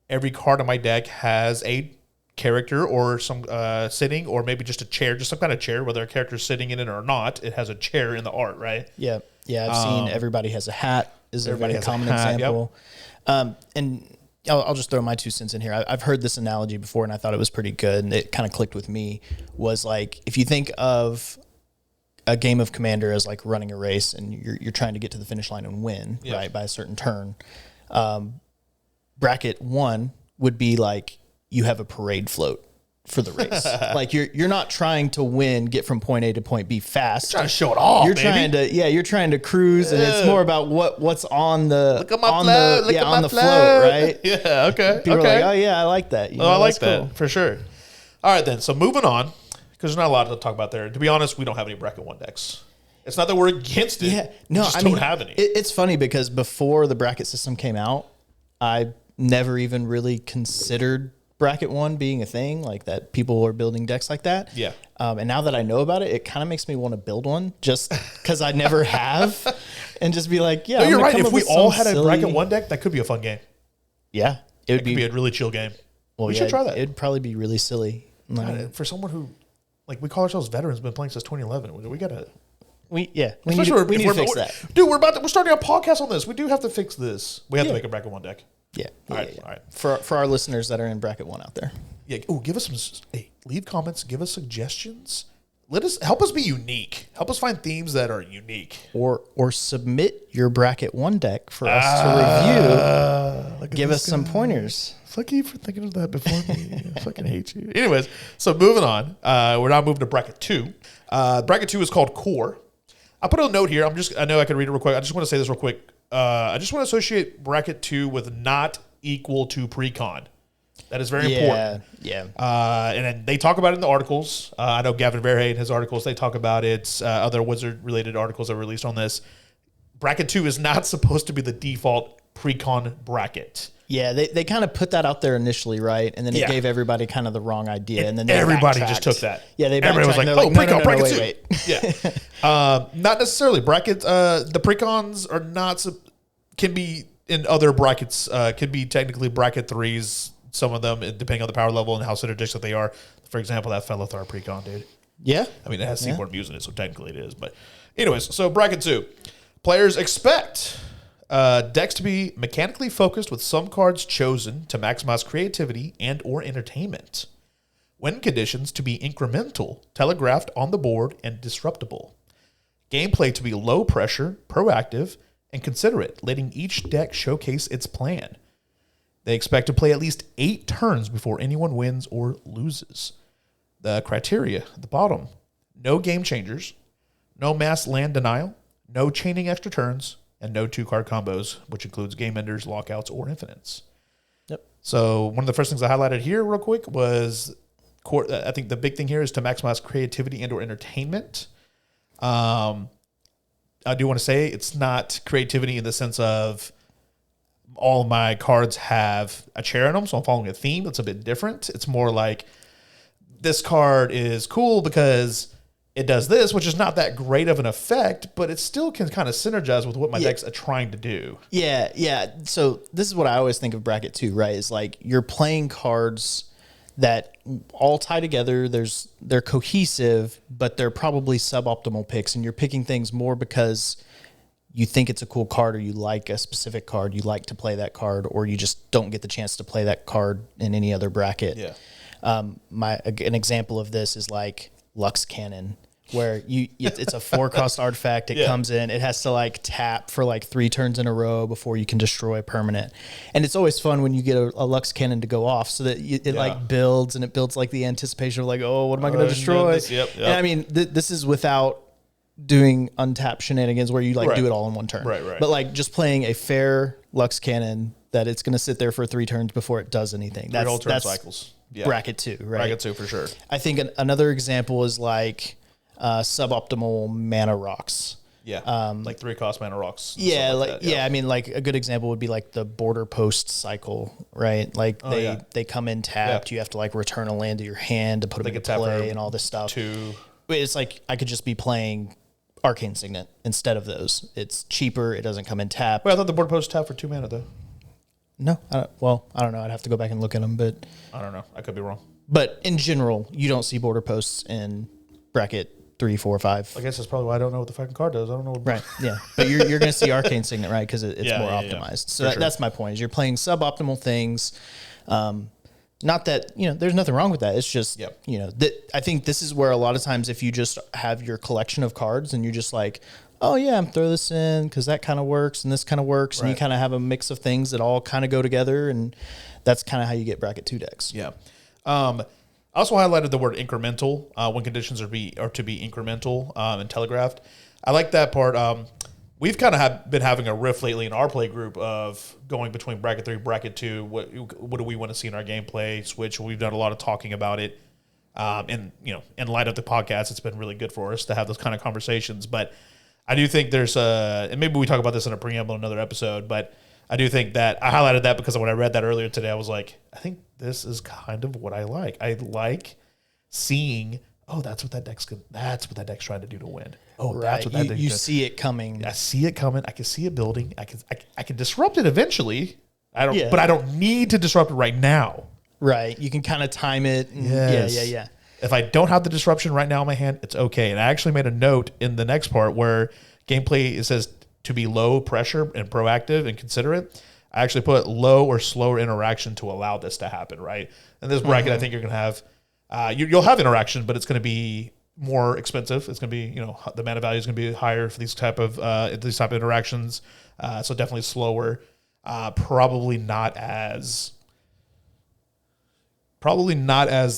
Every card in my deck has a character or some sitting, or maybe just a chair, just some kind of chair, whether a character's sitting in it or not. It has a chair in the art, right? Yeah. I've seen everybody has a hat is a very common example. And I'll just throw my 2 cents in here. I've heard this analogy before, and I thought it was pretty good, and it kind of clicked with me. Was like, if you think of a game of Commander as like running a race, and you're trying to get to the finish line and win, right, by a certain turn. Bracket 1 would be like you have a parade float for the race. Like you're not trying to win, get from point A to point B fast. You're trying to show it off. You're trying to cruise, and it's more about what's on the Look at my float. Look at my float, right? Yeah. Okay. People are like, oh yeah, I like that. I like that for sure. All right then. So moving on, because there's not a lot to talk about there. To be honest, we don't have any bracket 1 decks. It's not that we're against it. Yeah. No, we just don't have any. It's funny because before the bracket system came out, I never even really considered bracket 1 being a thing, like that people are building decks like that. Yeah. And now that I know about it, it kind of makes me want to build one just because I never have, and just be like, yeah. No, you're right. come If up we with all some had a bracket 1 deck, that could be a fun game. Yeah, it would It could be a really chill game. Well, we should try that. It'd probably be really silly. Like, For someone who, like, we call ourselves veterans, been playing since 2011. We gotta. we need Especially to fix that. Dude, we're starting a podcast on this. We do have to fix this. We have to make a bracket 1 deck. Yeah. All right. For our listeners that are in bracket 1 out there. Yeah. Oh, give us some. Hey, leave comments. Give us suggestions. Help us be unique. Help us find themes that are unique. Or submit your bracket 1 deck for us to review. Give us some pointers. Fuck you for thinking of that before me. I fucking hate you. Anyways, so moving on. We're now moving to bracket 2. Bracket 2 is called Core. I put a note here. I know I can read it real quick. I just want to say this real quick. I just want to associate bracket 2 with not equal to pre-con. That is very important. Yeah. And then they talk about it in the articles. I know Gavin Verhey in his articles, they talk about it. Other Wizard-related articles are released on this. Bracket 2 is not supposed to be the default pre-con bracket. Yeah, they kind of put that out there initially, right? And then it gave everybody kind of the wrong idea. And then everybody just took that. Yeah, everybody was like, oh, pre-con, no, bracket 2. wait. Yeah. Not necessarily. Brackets, the pre-cons are not, can be in other brackets, can be technically bracket 3s. Some of them, depending on the power level and how synergistic they are. For example, that Felithar pre-con, dude. Yeah. I mean, it has Seaborn Muse in it, so technically it is. But anyways, so bracket 2. Players expect decks to be mechanically focused with some cards chosen to maximize creativity and or entertainment. Win conditions to be incremental, telegraphed on the board, and disruptible. Gameplay to be low pressure, proactive, and considerate, letting each deck showcase its plan. They expect to play at least 8 turns before anyone wins or loses. The criteria at the bottom: no game changers, no mass land denial, no chaining extra turns, and no 2-card combos, which includes game enders, lockouts, or infinites. Yep. So one of the first things I highlighted here real quick was, I think the big thing here is to maximize creativity and or entertainment. I do want to say it's not creativity in the sense of all my cards have a chair in them, so I'm following a theme that's a bit different. It's more like this card is cool because it does this, which is not that great of an effect, but it still can kind of synergize with what my deck's trying to do. Yeah. So this is what I always think of bracket 2, right? Is like you're playing cards that all tie together. They're cohesive, but they're probably suboptimal picks, and you're picking things more because you think it's a cool card, or you like a specific card, you like to play that card, or you just don't get the chance to play that card in any other bracket. Yeah. An example of this is like Lux Cannon, where it's a 4-cost artifact. It comes in, it has to like tap for like 3 turns in a row before you can destroy a permanent. And it's always fun when you get a Lux Cannon to go off, so that it like builds, and it builds like the anticipation of like, oh, what am I going to destroy? Yep. And I mean, this is without doing untap shenanigans where you like do it all in one turn. Right. But like just playing a fair Lux Cannon that it's going to sit there for 3 turns before it does anything. That's cycles. Yeah. Bracket 2, right? Bracket 2 for sure. I think another example is like suboptimal mana rocks. Yeah. Like 3-cost mana rocks. I mean, like a good example would be like the border post cycle, right? Like they come in tapped. You have to like return a land to your hand to put them into play and all this stuff. But it's like I could just be playing Arcane Signet instead of those. It's cheaper. It doesn't come in tapped. Wait, I thought the border post tapped for 2 mana though. No, I don't know. I'd have to go back and look at them, but I don't know. I could be wrong. But in general, you don't see border posts in bracket 3, 4, 5. I guess that's probably why I don't know what the fucking card does. I don't know. Right. Yeah. But you're going to see Arcane Signet, right? Because it's more optimized. So that's my point. Is you're playing suboptimal things. Not that, there's nothing wrong with that. It's just, I think this is where a lot of times if you just have your collection of cards and you're just like, oh yeah, I'm throw this in because that kind of works and this kind of works. And you kind of have a mix of things that all kind of go together. And that's kind of how you get bracket 2 decks. Yeah. I also highlighted the word incremental when conditions are to be incremental and telegraphed. I like that part. We've kind of been having a riff lately in our play group of going between bracket 3, bracket 2. What do we want to see in our gameplay switch? We've done a lot of talking about it. In light of the podcast, it's been really good for us to have those kind of conversations. But I do think there's and maybe we talk about this in a preamble in another episode, but I do think that I highlighted that because when I read that earlier today, I was like, I think this is kind of what I like. I like seeing, oh, that's what that deck's trying to do to win. Oh, that's what that deck's you see it coming. I see it coming. I can see it building. I can disrupt it eventually. Yeah. But I don't need to disrupt it right now. Right. You can kind of time it. And Yes. Yeah. If I don't have the disruption right now in my hand, it's okay. And I actually made a note in the next part where gameplay, it says to be low pressure and proactive and considerate. I actually put low or slower interaction to allow this to happen, right? In this bracket, I think you're going to have, you'll have interaction, but it's going to be more expensive. It's going to be, the mana value is going to be higher for these type of interactions. So definitely slower. Probably not as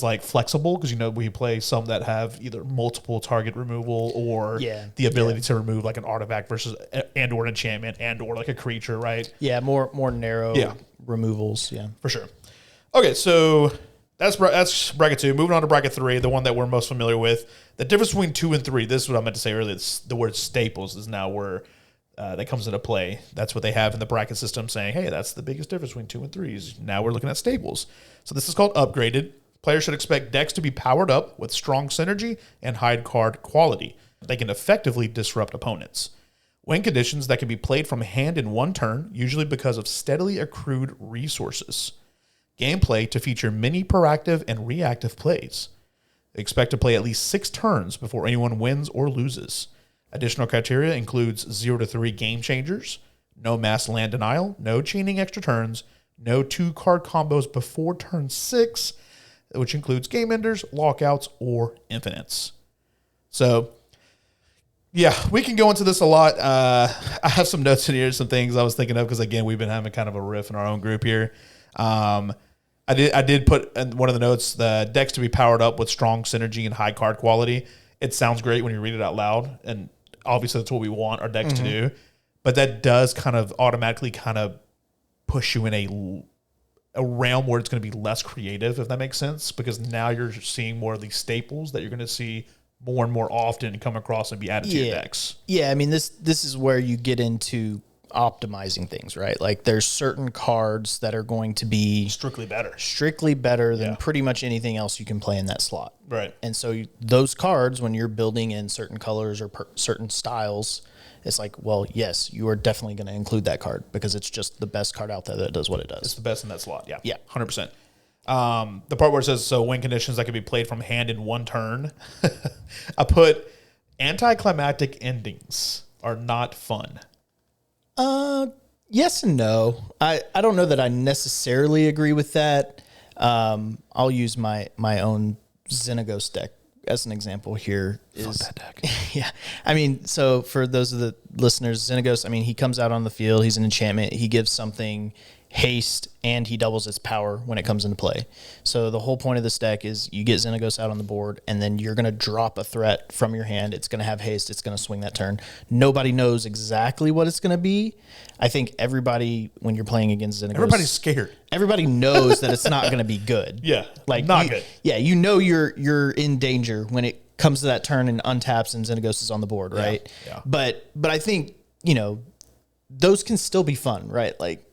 like flexible, because we play some that have either multiple target removal or the ability to remove like an artifact versus and or an enchantment and or like a creature, right? Yeah, more narrow removals. Yeah, for sure. Okay, so that's bracket 2. Moving on to bracket 3, the one that we're most familiar with. The difference between 2 and 3. This is what I meant to say earlier. The word staples is now where that comes into play. That's what they have in the bracket system, saying, hey, that's the biggest difference between 2 and 3s. Now we're looking at staples. So this is called upgraded. Players should expect decks to be powered up with strong synergy and high card quality. They can effectively disrupt opponents. Win conditions that can be played from hand in one turn, usually because of steadily accrued resources. Gameplay to feature many proactive and reactive plays. Expect to play at least 6 turns before anyone wins or loses. Additional criteria includes 0 to 3 game changers, no mass land denial, no chaining extra turns, no 2-card combos before turn 6, which includes game enders, lockouts, or infinites. So, yeah, we can go into this a lot. I have some notes in here, some things I was thinking of, because, again, we've been having kind of a riff in our own group here. I did put in one of the notes, the decks to be powered up with strong synergy and high card quality. It sounds great when you read it out loud, and obviously that's what we want our decks to do. But that does kind of automatically kind of push you in a realm where it's going to be less creative, if that makes sense, because now you're seeing more of these staples that you're going to see more and more often come across and be added to your decks. Yeah, I mean, this is where you get into optimizing things, right? Like there's certain cards that are going to be strictly better than pretty much anything else you can play in that slot. Right. And so those cards, when you're building in certain colors or certain styles, it's like, well, yes, you are definitely going to include that card because it's just the best card out there that does what it does. It's the best in that slot. Yeah. Yeah. 100%. The part where it says, so win conditions that can be played from hand in one turn. I put anticlimactic endings are not fun. Yes and no. I don't know that I necessarily agree with that. I'll use my own Xenagos deck as an example here. Fuck that deck. Yeah. I mean, so for those of the listeners, Xenagos, I mean, he comes out on the field, he's an enchantment, he gives something haste, and he doubles its power when it comes into play. So the whole point of this deck is you get Xenagos out on the board, and then you're going to drop a threat from your hand. It's going to have haste. It's going to swing that turn. Nobody knows exactly what it's going to be. I think everybody, when you're playing against Xenagos, everybody's scared. Everybody knows that it's not going to be good. Yeah, like not good. Yeah, you know you're in danger when it comes to that turn and untaps and Xenagos is on the board, right? Yeah. But I think those can still be fun, right? Like.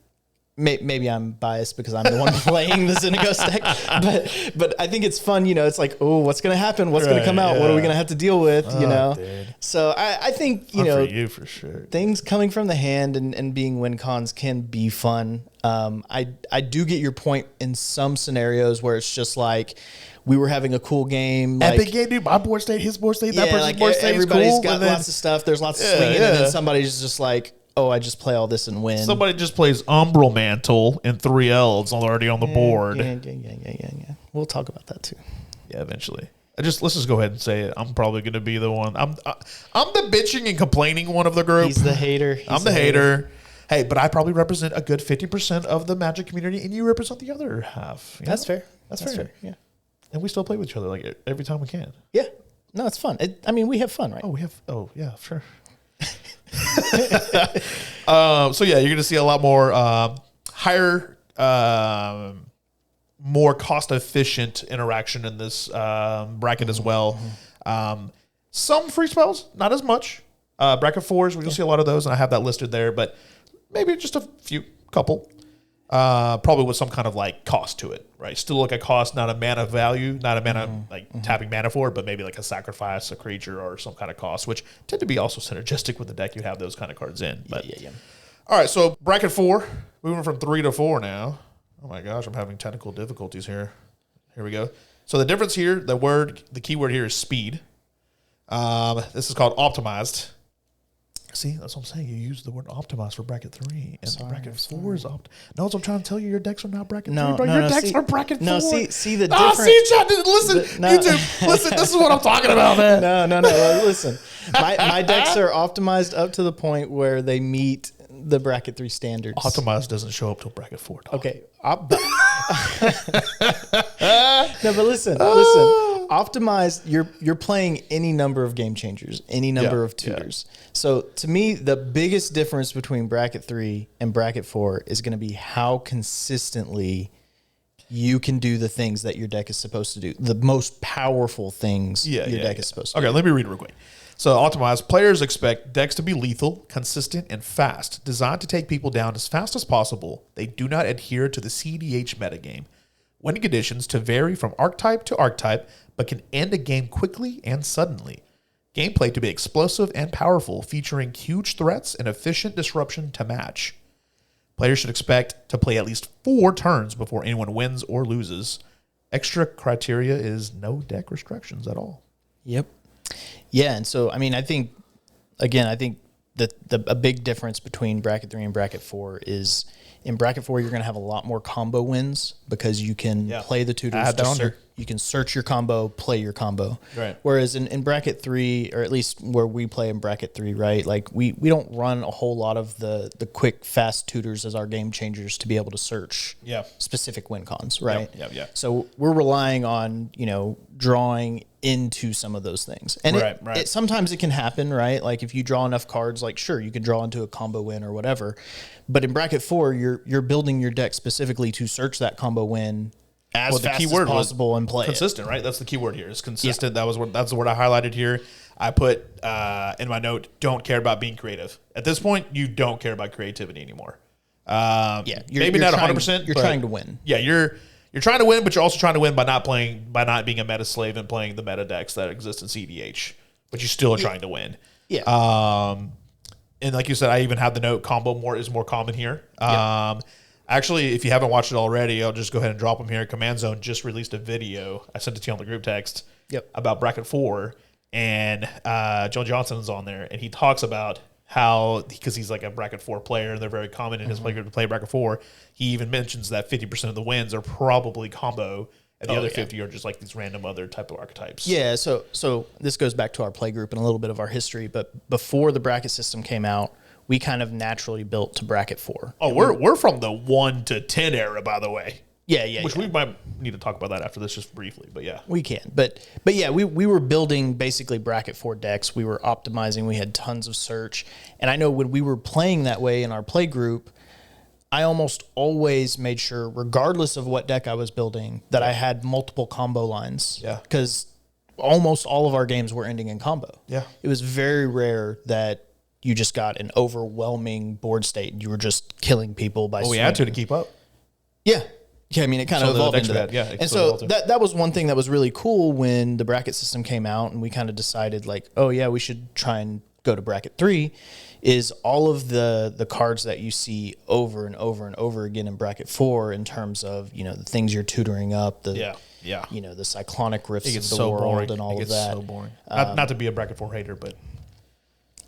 Maybe I'm biased because I'm the one playing the Xenagos deck, but I think it's fun. It's like, oh, what's going to happen? What's going to come out? What are we going to have to deal with? Dude. So I think for you for sure. Things coming from the hand and being win cons can be fun. I do get your point in some scenarios where it's just like we were having a cool game, epic game, dude. My board state, his board state, that person's board state. Everybody's cool, got lots of stuff. There's lots of swinging, and then somebody's just like, oh, I just play all this and win. Somebody just plays Umbral Mantle and 3 elves already on the board. Yeah. We'll talk about that too. Yeah, eventually. Let's just go ahead and say it. I'm probably going to be the one. I'm the bitching and complaining one of the group. He's the hater. I'm the hater. Hey, but I probably represent a good 50% of the Magic community, and you represent the other half. That's fair. That's fair. Yeah. And we still play with each other like every time we can. Yeah. No, it's fun. We have fun, right? Oh, yeah, sure. So yeah, you're going to see a lot more higher, more cost-efficient interaction in this bracket as well. Some free spells, not as much. Bracket 4s, we're going to see a lot of those, and I have that listed there, but maybe just a couple. probably with some kind of like cost to it, right? Still like a cost, not a mana value, not a mana tapping mana for it, but maybe like a sacrifice, a creature, or some kind of cost, which tend to be also synergistic with the deck you have those kind of cards in. But Yeah. all right, so bracket 4, moving from 3 to 4 now. Oh my gosh, I'm having technical difficulties here. Here we go. So the difference here, the keyword here is speed. This is called optimized. See, that's what I'm saying. You use the word optimized for bracket 3, and bracket 4 is opt. No, that's what I'm trying to tell you. Your decks are not bracket 3, bro. Your decks are bracket 4. No, see the Oh, difference. see, Chad, listen, YouTube, listen. This is what I'm talking about, man. No. Listen, my decks are optimized up to the point where they meet the bracket 3 standards. Optimized doesn't show up till bracket 4. Dog. Okay. No, but listen. Optimized, you're playing any number of game changers, any number of tutors. Yeah. So to me, the biggest difference between bracket 3 and bracket 4 is going to be how consistently you can do the things that your deck is supposed to do. The most powerful things your deck is supposed to do. Okay, let me read it real quick. So optimized, players expect decks to be lethal, consistent, and fast, designed to take people down as fast as possible. They do not adhere to the CDH metagame. Winning conditions to vary from archetype to archetype, but can end a game quickly and suddenly. Gameplay to be explosive and powerful, featuring huge threats and efficient disruption to match. Players should expect to play at least 4 turns before anyone wins or loses. Extra criteria is no deck restrictions at all. Yep. Yeah, and so, I mean, I think that a big difference between bracket 3 and bracket 4 is in bracket 4, you're going to have a lot more combo wins because you can play the tutors. You can search your combo, play your combo. Right. Whereas in bracket 3, or at least where we play in bracket 3, right? Like we don't run a whole lot of the quick, fast tutors as our game changers to be able to search specific win cons, right? Yeah. So we're relying on, drawing into some of those things. And it sometimes it can happen, right? Like if you draw enough cards, like sure, you can draw into a combo win or whatever. But in bracket 4, you're building your deck specifically to search that combo win as fast as possible and play consistent, right? That's the key word here. It's consistent. Yeah. That's the word I highlighted here. I put in my note, don't care about being creative. At this point, you don't care about creativity anymore. Maybe not 100%. You're trying to win. Yeah, you're trying to win, but you're also trying to win by not being a meta slave and playing the meta decks that exist in CDH. But you still are trying to win. Yeah. And like you said, I even have the note combo is more common here. Actually, if you haven't watched it already, I'll just go ahead and drop them here. Command Zone just released a video. I sent it to you on the group text about bracket 4, and Joe Johnson is on there, and he talks about how, because he's like a bracket 4 player, and they're very common in his playgroup to play bracket 4. He even mentions that 50% of the wins are probably combo, and the other 50 are just like these random other type of archetypes. Yeah, so this goes back to our playgroup and a little bit of our history, but before the bracket system came out, we kind of naturally built to bracket 4. Oh, we're from the 1 to 10 era, by the way. Yeah. Which we might need to talk about that after this just briefly, but yeah. We can. But yeah, we were building basically bracket 4 decks. We were optimizing. We had tons of search. And I know when we were playing that way in our play group, I almost always made sure, regardless of what deck I was building, that I had multiple combo lines. Yeah. Because almost all of our games were ending in combo. Yeah. It was very rare that you just got an overwhelming board state and you were just killing people by we had to keep up. Yeah. Yeah, I mean, it kind of evolved into that. Yeah, and so that was one thing that was really cool when the bracket system came out and we kind of decided like, oh yeah, we should try and go to bracket 3, is all of the cards that you see over and over and over again in bracket 4 in terms of, the things you're tutoring up, the the cyclonic rifts of the world boring. And all of that. So boring. Not to be a bracket 4 hater, but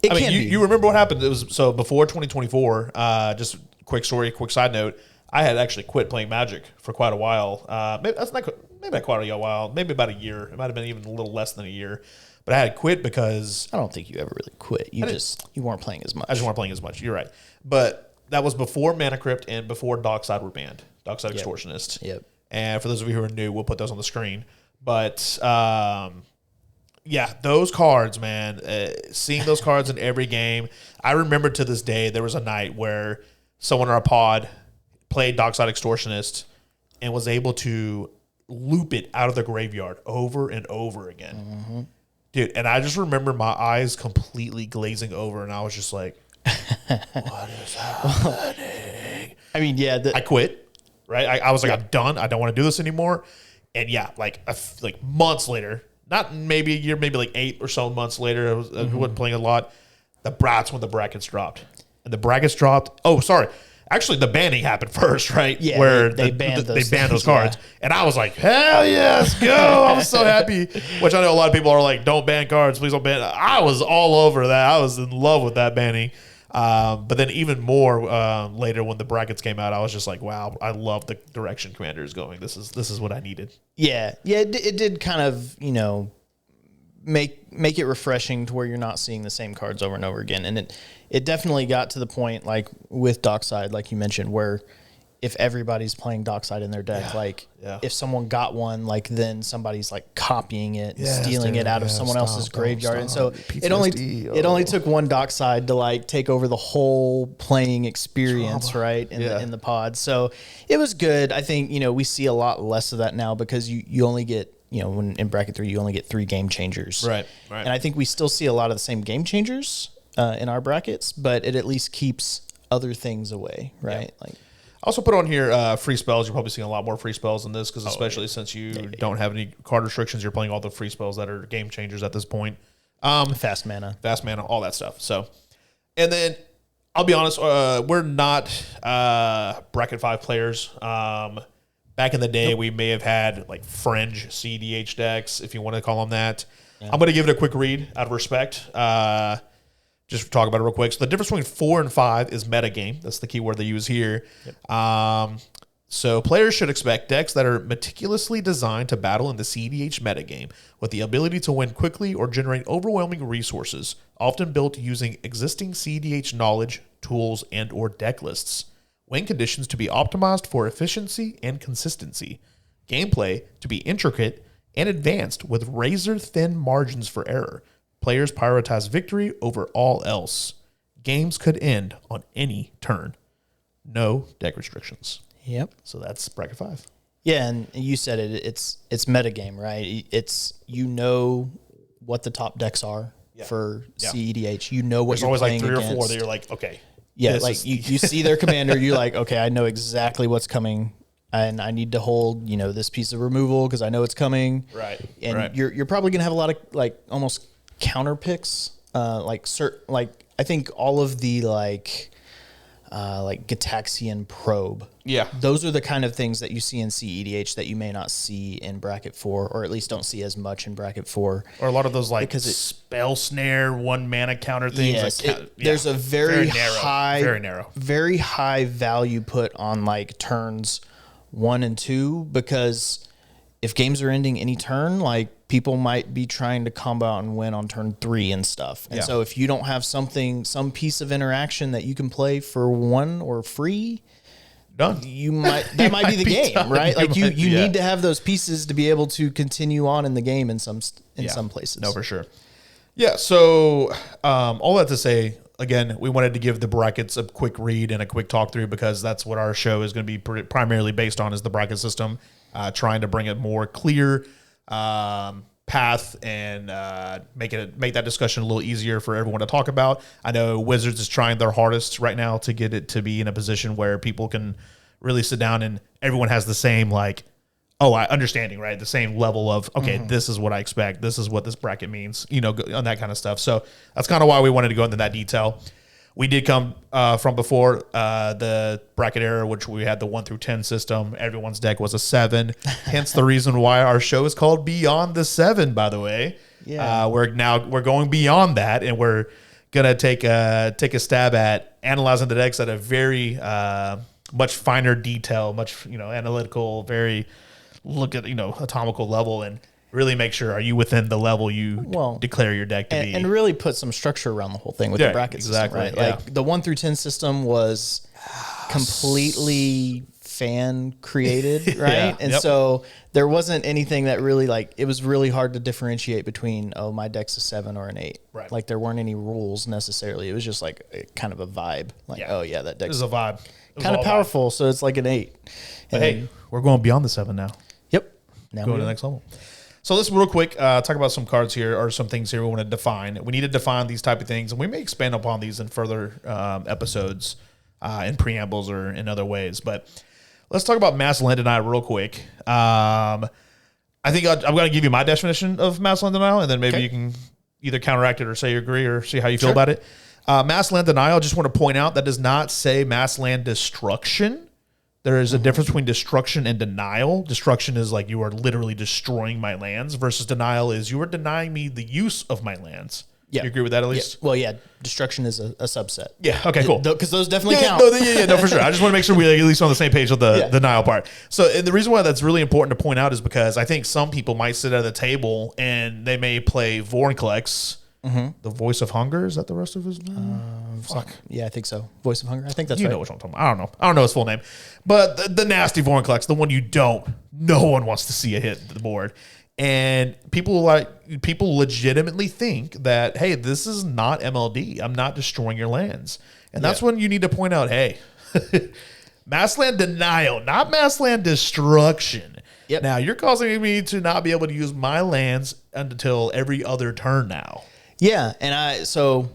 you remember what happened? It was so before 2024. Just quick story, quick side note. I had actually quit playing Magic for quite a while. Maybe not quite a while. Maybe about a year. It might have been even a little less than a year. But I had quit because I don't think you ever really quit. You weren't playing as much. I just weren't playing as much. You're right. But that was before Mana Crypt and before Dockside were banned. Dockside Extortionist. Yep. And for those of you who are new, we'll put those on the screen. But those cards, man. Seeing those cards in every game. I remember to this day there was a night where someone in our pod played Dockside Extortionist and was able to loop it out of the graveyard over and over again. Mm-hmm. Dude, and I just remember my eyes completely glazing over, and I was just like, what is happening? I mean, yeah. I quit, right? I was like, I'm done. I don't want to do this anymore. And yeah, like months later, not maybe a year, maybe like 8 or so months later, I wasn't playing a lot. That's when the brackets dropped. And the brackets dropped. Oh, sorry. Actually, the banning happened first, right? Yeah, where they banned those cards. Yeah. And I was like, hell yes, go. I was so happy. Which I know a lot of people are like, don't ban cards. Please don't ban. I was all over that. I was in love with that banning. But then even more later when the brackets came out, I was just like, wow, I love the direction Commander is going. This is what I needed. Yeah. Yeah, it did kind of, make it refreshing to where you're not seeing the same cards over and over again. And it definitely got to the point, like with Dockside, like you mentioned, where if everybody's playing Dockside in their deck, if someone got one, like then somebody's like copying it, stealing it out of someone else's graveyard. And so it only took one Dockside to like take over the whole playing experience, right? In the pod. So it was good. I think, we see a lot less of that now because you only get, when in bracket 3, you only get 3 game changers. Right. And I think we still see a lot of the same game changers in our brackets, but it at least keeps other things away, right? Yeah. Like, I also put on here free spells. You're probably seeing a lot more free spells in this because especially since you don't have any card restrictions, you're playing all the free spells that are game changers at this point. Fast mana, all that stuff. So, and then I'll be honest, we're not bracket 5 players. Back in the day, we may have had like fringe CDH decks, if you want to call them that. Yeah. I'm going to give it a quick read out of respect. Just talk about it real quick. So the difference between 4 and 5 is metagame. That's the key word they use here. Yep. So players should expect decks that are meticulously designed to battle in the CDH metagame with the ability to win quickly or generate overwhelming resources, often built using existing CDH knowledge, tools, and or deck lists. Win conditions to be optimized for efficiency and consistency. Gameplay to be intricate and advanced with razor-thin margins for error. Players prioritize victory over all else. Games could end on any turn. No deck restrictions. Yep. So that's bracket 5. Yeah, and you said it. It's metagame, right? It's what the top decks are for CEDH. You know what There's you're always playing like 3 against. or 4 that you're like, okay. Yeah, like you see their commander, you're like, okay, I know exactly what's coming, and I need to hold, this piece of removal because I know it's coming. Right. And you're probably gonna have a lot of like almost counter picks, I think all of the like Gataxian Probe. Yeah. Those are the kind of things that you see in CEDH that you may not see in bracket 4, or at least don't see as much in bracket 4. Or a lot of those like spell snare, 1 mana counter things. Yes, there's a very narrow, very high value put on like turns 1 and 2, because if games are ending any turn, like people might be trying to combo out and win on turn 3 and stuff. And so if you don't have some piece of interaction that you can play for 1 or free, done. That might be the game, done. Right? Like you need to have those pieces to be able to continue on in the game in some places. No, for sure. Yeah. So all that to say, again, we wanted to give the brackets a quick read and a quick talk through because that's what our show is going to be primarily based on, is the bracket system. Trying to bring a more clear path and make that discussion a little easier for everyone to talk about. I know Wizards is trying their hardest right now to get it to be in a position where people can really sit down and everyone has the same understanding, right? The same level of, okay, this is what I expect. This is what this bracket means, on that kind of stuff. So that's kind of why we wanted to go into that detail. We did come from before the bracket era, which we had the 1 through 10 system. Everyone's deck was a 7. Hence the reason why our show is called Beyond the 7, by the way. Yeah. We're going beyond that, and we're going to take a stab at analyzing the decks at a very much finer detail, much analytical, very look at atomical level, and really make sure, are you within the level you declare your deck to be? And really put some structure around the whole thing with the bracket system, right? Yeah. Like the 1 through 10 system was completely fan created, right? And so there wasn't anything that really it was really hard to differentiate between, my deck's a 7 or an 8. Right. Like there weren't any rules necessarily. It was just like kind of a vibe. That deck's is a vibe. Kind of powerful, so it's like an 8. But hey, we're going beyond the 7 now. Yep. Now going to the next level. So let's real quick talk about some cards here, or some things here we want to define. We need to define these type of things, and we may expand upon these in further episodes. in preambles or in other ways. But let's talk about mass land denial real quick. I think I'm going to give you my definition of mass land denial, and then maybe you can either counteract it or say you agree or see how you feel about it. Mass land denial, just want to point out, that does not say mass land destruction. There is a difference between destruction and denial. Destruction is like you are literally destroying my lands versus denial is you are denying me the use of my lands. Yeah. You agree with that at least? Yeah. Well, yeah, destruction is a subset. Yeah, okay, cool. Because those definitely count. No, for sure. I just want to make sure we're at least on the same page with the denial part. So and the reason why that's really important to point out is because I think some people might sit at a table and they may play Vorinclex, the Voice of Hunger. Is that the rest of his name? Fuck. Yeah, I think so. Voice of Hunger. I think that's right. You know which one I'm talking about. I don't know his full name. But the nasty Vorinclex, the one no one wants to see it hit the board. And people legitimately think that, hey, this is not MLD. I'm not destroying your lands. And that's when you need to point out, hey, mass land denial, not mass land destruction. Yep. Now, you're causing me to not be able to use my lands until every other turn now. Yeah, and so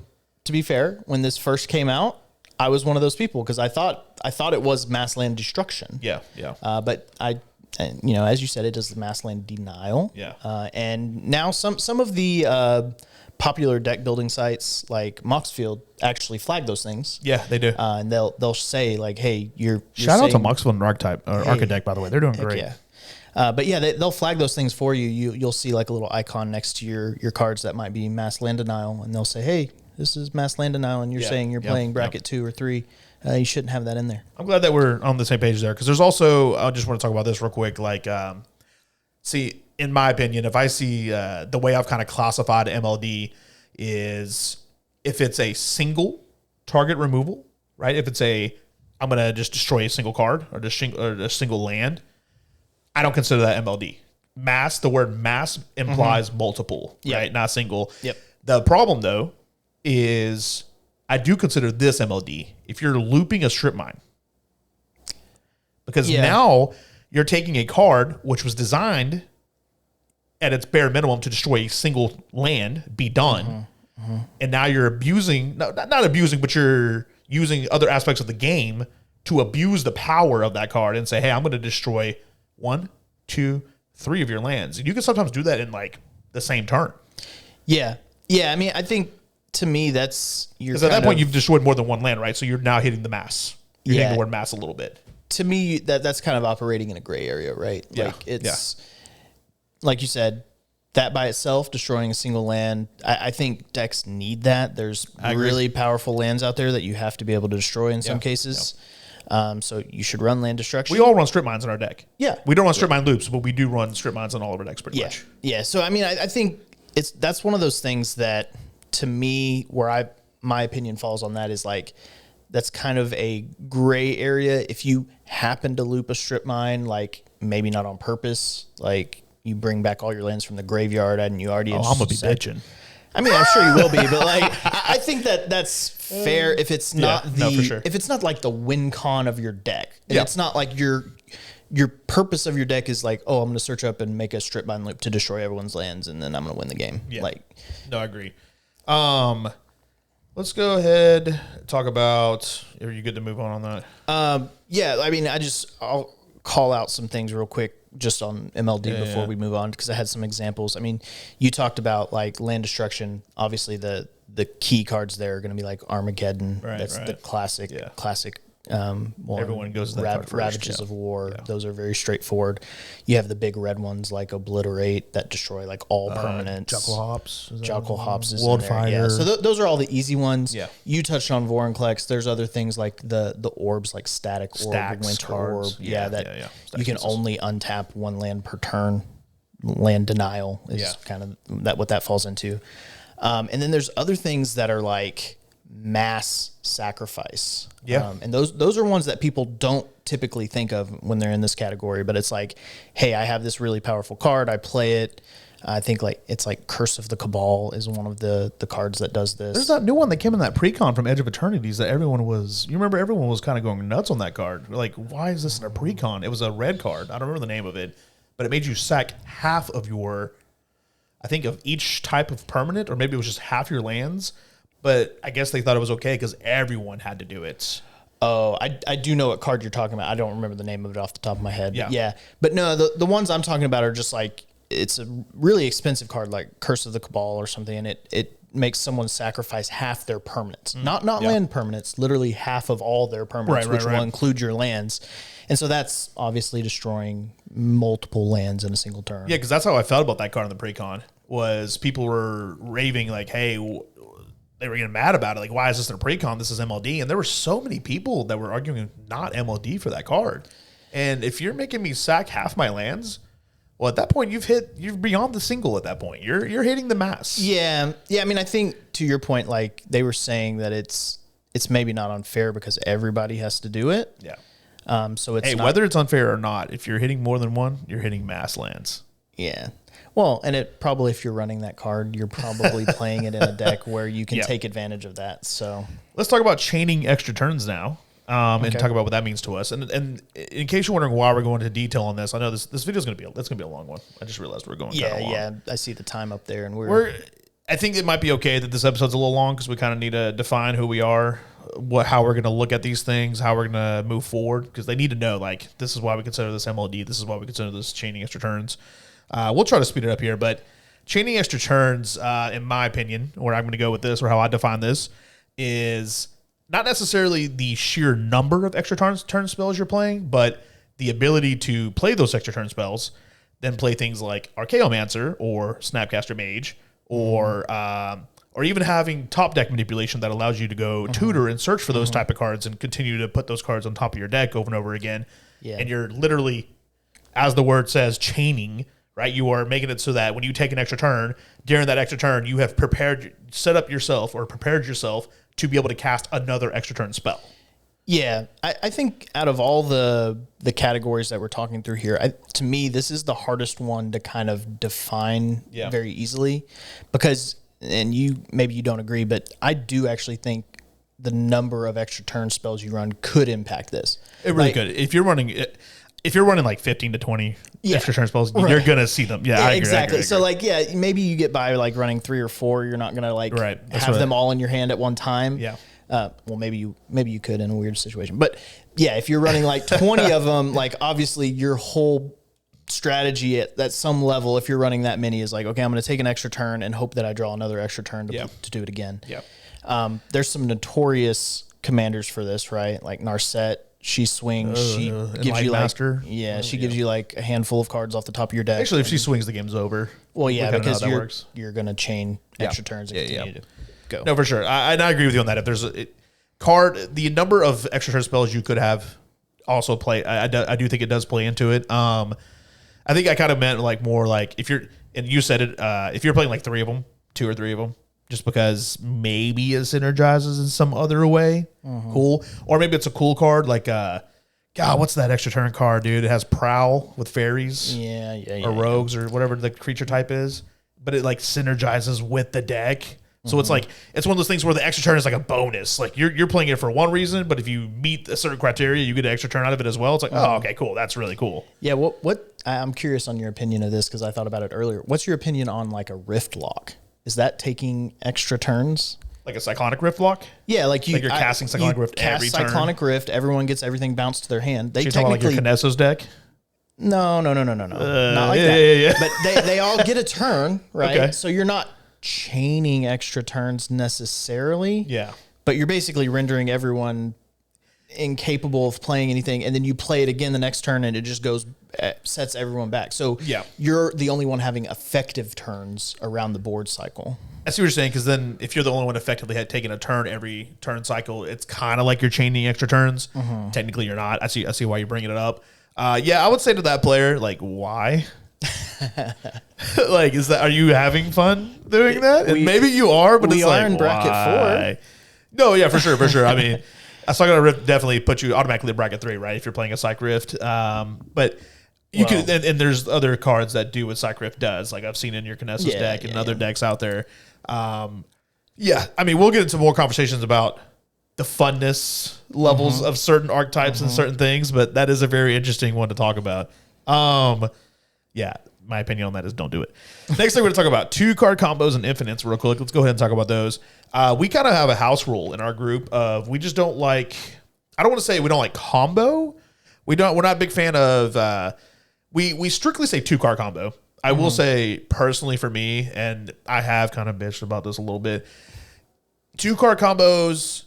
to be fair, when this first came out, I was one of those people because I thought it was mass land destruction. Yeah. But as you said, it does the mass land denial. Yeah. And now some of the popular deck building sites like Moxfield actually flag those things. Yeah, they do. And they'll say like, hey, you're shout out to Moxfield and Archetype, by the way. They're doing great. Yeah. But yeah, they'll flag those things for you. You'll see like a little icon next to your cards that might be mass land denial, and they'll say, "Hey, this is mass land denial," and you're saying you're playing bracket 2 or 3. You shouldn't have that in there. I'm glad that we're on the same page there because there's also I just want to talk about this real quick. Like, see, in my opinion, if I see the way I've kind of classified MLD is if it's a single target removal, right? If it's I'm gonna just destroy a single card or a single land. I don't consider that MLD. Mass, the word mass implies multiple, right? Not single. Yep. The problem, though, is I do consider this MLD if you're looping a strip mine. Because now you're taking a card which was designed at its bare minimum to destroy a single land, be done. And now you're abusing, not abusing, but you're using other aspects of the game to abuse the power of that card and say, hey, I'm going to destroy 1, 2, 3 of your lands. And you can sometimes do that in like the same turn. Yeah. I mean, I think to me that's because at that point you've destroyed more than one land, right? So you're now hitting the mass. You're hitting the word mass a little bit. To me, that's kind of operating in a gray area, right? Yeah. Like it's like you said, that by itself destroying a single land. I think decks need that. There's really powerful lands out there that you have to be able to destroy in some cases. So you should run land destruction. We all run strip mines in our deck. Yeah. We don't run strip mine loops, but we do run strip mines on all of our decks pretty much. Yeah. So, I mean, I think that's one of those things that to me, where my opinion falls on that is like, that's kind of a gray area. If you happen to loop a strip mine, like maybe not on purpose, like you bring back all your lands from the graveyard and you already. I'm going to be bitching. I mean, I'm sure you will be, but like, I think that's fair if it's not if it's not like the win con of your deck. And it's not like your purpose of your deck is like, oh, I'm going to search up and make a strip mine loop to destroy everyone's lands, and then I'm going to win the game. Yeah. Like, no, I agree. Let's go ahead and talk about. Are you good to move on that? Yeah. I mean, I'll call out some things real quick just on MLD before we move on, because I had some examples. I mean, you talked about like land destruction. Obviously, the key cards there are going to be like Armageddon. That's the classic. Everyone goes to that card first. Ravages of War. Yeah. Those are very straightforward. You have the big red ones like Obliterate that destroy like all permanents. Jackal Hops is Wildfire. Yeah. So those are all the easy ones. Yeah. You touched on Vorinclex. There's other things like the orbs like Static Orb, Winter Orb. Yeah. You can only untap one land per turn. Land denial is kind of what that falls into. And then there's other things that are like mass sacrifice. And those are ones that people don't typically think of when they're in this category, but it's like, hey, I have this really powerful card, I play it. I think like it's like Curse of the Cabal is one of the cards that does this. There's that new one that came in that pre-con from Edge of Eternities that everyone was kind of going nuts on that card. Like, why is this in a pre-con? It was a red card. I don't remember the name of it, but it made you sack half of your, I think, of each type of permanent, or maybe it was just half your lands. But I guess they thought it was okay because everyone had to do it. Oh, I do know what card you're talking about. I don't remember the name of it off the top of my head. Yeah. Yeah. But no, the ones I'm talking about are just like, it's a really expensive card, like Curse of the Cabal or something, and it makes someone sacrifice half their permanents. Not land permanents, literally half of all their permanents, which will include your lands. And so that's obviously destroying multiple lands in a single turn. Yeah, because that's how I felt about that card in the pre-con, was people were raving like, hey, they were getting mad about it. Like, why is this in a pre-con? This is MLD. And there were so many people that were arguing not MLD for that card. And if you're making me sack half my lands, well, at that point, you're beyond the single at that point. You're hitting the mass. Yeah. Yeah. I mean, I think to your point, like they were saying that it's maybe not unfair because everybody has to do it. Yeah. So it's whether it's unfair or not, if you're hitting more than one, you're hitting mass lands. Yeah. Well, and it probably, if you're running that card, you're probably playing it in a deck where you can take advantage of that. So let's talk about chaining extra turns now, and talk about what that means to us. And in case you're wondering why we're going into detail on this, I know this video is going to be a long one. I just realized we're going kind of long. Yeah. I see the time up there, and I think it might be okay that this episode's a little long because we kind of need to define who we are, how we're going to look at these things, how we're going to move forward, because they need to know, like, this is why we consider this MLD, this is why we consider this chaining extra turns. We'll try to speed it up here, but chaining extra turns, in my opinion, where I'm going to go with this or how I define this, is not necessarily the sheer number of extra turn spells you're playing, but the ability to play those extra turn spells, then play things like Archaeomancer or Snapcaster Mage, or even having top deck manipulation that allows you to go tutor and search for those type of cards and continue to put those cards on top of your deck over and over again. Yeah. And you're literally, as the word says, chaining. Right, you are making it so that when you take an extra turn, during that extra turn, you have prepared yourself to be able to cast another extra turn spell. Yeah, I think out of all the categories that we're talking through here, to me, this is the hardest one to kind of define very easily, because, and maybe you don't agree, but I do actually think the number of extra turn spells you run could impact this. It really could. If you're running like 15 to 20 extra turn spells, you're going to see them. Yeah, I agree, exactly. I agree. So maybe you get by like running 3 or 4. You're not going to have them all in your hand at one time. Yeah. Well, maybe you could in a weird situation. But yeah, if you're running like 20 of them, like obviously your whole strategy at some level, if you're running that many, is like, okay, I'm going to take an extra turn and hope that I draw another extra turn to do it again. Yeah. There's some notorious commanders for this, right? Like Narset. She swings. She gives you Master. She gives you like a handful of cards off the top of your deck. Actually, if she swings, the game's over. Well, yeah, because you're going to chain extra turns and continue to go. No, for sure. I agree with you on that. If there's the number of extra turn spells you could have also play, I do think it does play into it. I think I kind of meant like more like if you're, and you said it, if you're playing like 3 of them, 2 or 3 of them, just because maybe it synergizes in some other way. Cool. Or maybe it's a cool card like, God, what's that extra turn card, dude? It has Prowl with fairies. Or rogues or whatever the creature type is. But it like synergizes with the deck. So it's like, it's one of those things where the extra turn is like a bonus. Like you're playing it for one reason, but if you meet a certain criteria, you get an extra turn out of it as well. It's like, oh, okay, cool. That's really cool. Yeah. What I'm curious on your opinion of this, because I thought about it earlier. What's your opinion on like a Rift Lock? Is that taking extra turns? Like a Cyclonic Rift Lock? Yeah, like you're casting Cyclonic Rift every turn. Cyclonic Rift, everyone gets everything bounced to their hand. They technically like your Kinesos deck? No. Not like that. Yeah. But they all get a turn, right? Okay. So you're not chaining extra turns necessarily. Yeah. But you're basically rendering everyone incapable of playing anything, and then you play it again the next turn and it just sets everyone back. So you're the only one having effective turns around the board cycle. I see what you're saying, because then if you're the only one effectively taking a turn every turn cycle, it's kind of like you're chaining extra turns. Technically you're not. I see why you're bringing it up. I would say to that player, like, why? Like, are you having fun doing that? And maybe you are, but it's like, in bracket 4. No, yeah, for sure. I mean, a Cyclonic Rift definitely puts you automatically in bracket 3, right? If you're playing a Psych Rift. But you could, and there's other cards that do what Psych Rift does. Like I've seen in your Kinesis deck and other decks out there. I mean, we'll get into more conversations about the funness levels of certain archetypes and certain things, but that is a very interesting one to talk about. My opinion on that is don't do it. Next thing we're going to talk about 2-card combos and infinites real quick. Let's go ahead and talk about those. We kind of have a house rule in our group of we just don't like, I don't want to say we don't like combo. We're not a big fan of. We strictly say 2-card combo. I will say personally for me, and I have kind of bitched about this a little bit. 2-card combos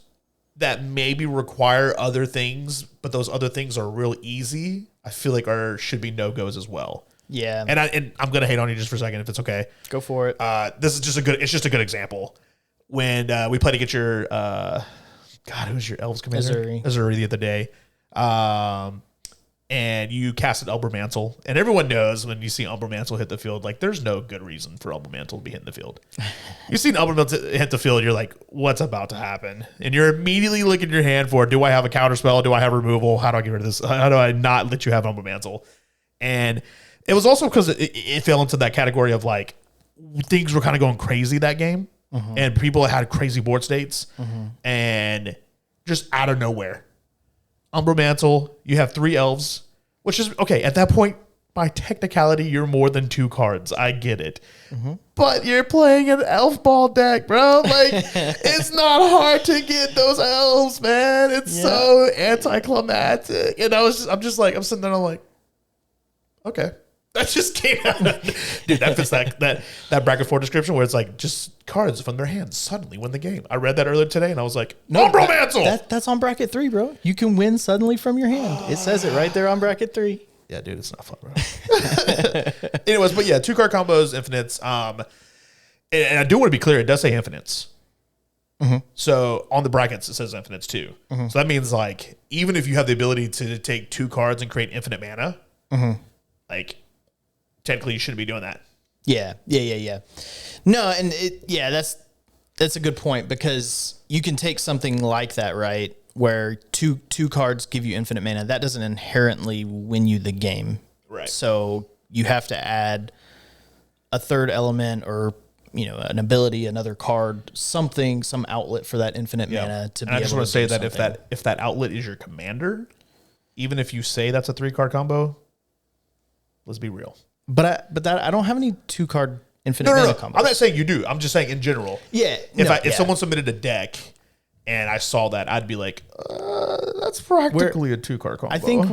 that maybe require other things, but those other things are real easy. I feel like should be no-goes as well. Yeah. And I'm gonna hate on you just for a second if it's okay. Go for it. This is just it's just a good example. When we played against your who's your Elves commander? Azuri the other day. And you casted Umbra Mantle. And everyone knows when you see Umbra Mantle hit the field, like there's no good reason for Umbra Mantle to be hitting the field. You see Umbra Mantle hit the field, you're like, what's about to happen? And you're immediately looking at your hand for, do I have a counter spell? Do I have removal? How do I get rid of this? How do I not let you have Umbra Mantle? And it was also because it fell into that category of like things were kind of going crazy that game. And people had crazy board states. And just out of nowhere, Umbra Mantle, you have 3 elves, which is, okay, at that point, by technicality, you're more than 2 cards. I get it. But you're playing an elf ball deck, bro. Like, it's not hard to get those elves, man. It's so anticlimactic. And I'm sitting there, I'm like, okay. That just came out. Dude, that fits that bracket 4 description where it's like just cards from their hands suddenly win the game. I read that earlier today and I was like, no, Umbra Mantle. That's on bracket 3, bro. You can win suddenly from your hand. It says it right there on bracket 3. Yeah, dude, it's not fun, bro. Anyways, but yeah, 2-card combos, infinites. And I do want to be clear, it does say infinites. So on the brackets, it says infinites too. So that means like, even if you have the ability to take 2 cards and create infinite mana, like, technically, you shouldn't be doing that. Yeah. No, and that's a good point because you can take something like that, right, where two cards give you infinite mana. That doesn't inherently win you the game. Right. So you have to add a third element or, an ability, another card, some outlet for that infinite mana to be able to do something. I just want to say that if that outlet is your commander, even if you say that's a 3-card combo, let's be real. But I don't have any 2-card infinite mana combos. I'm not saying you do. I'm just saying in general. Yeah. If someone submitted a deck and I saw that, I'd be like, that's practically a 2-card combo. I think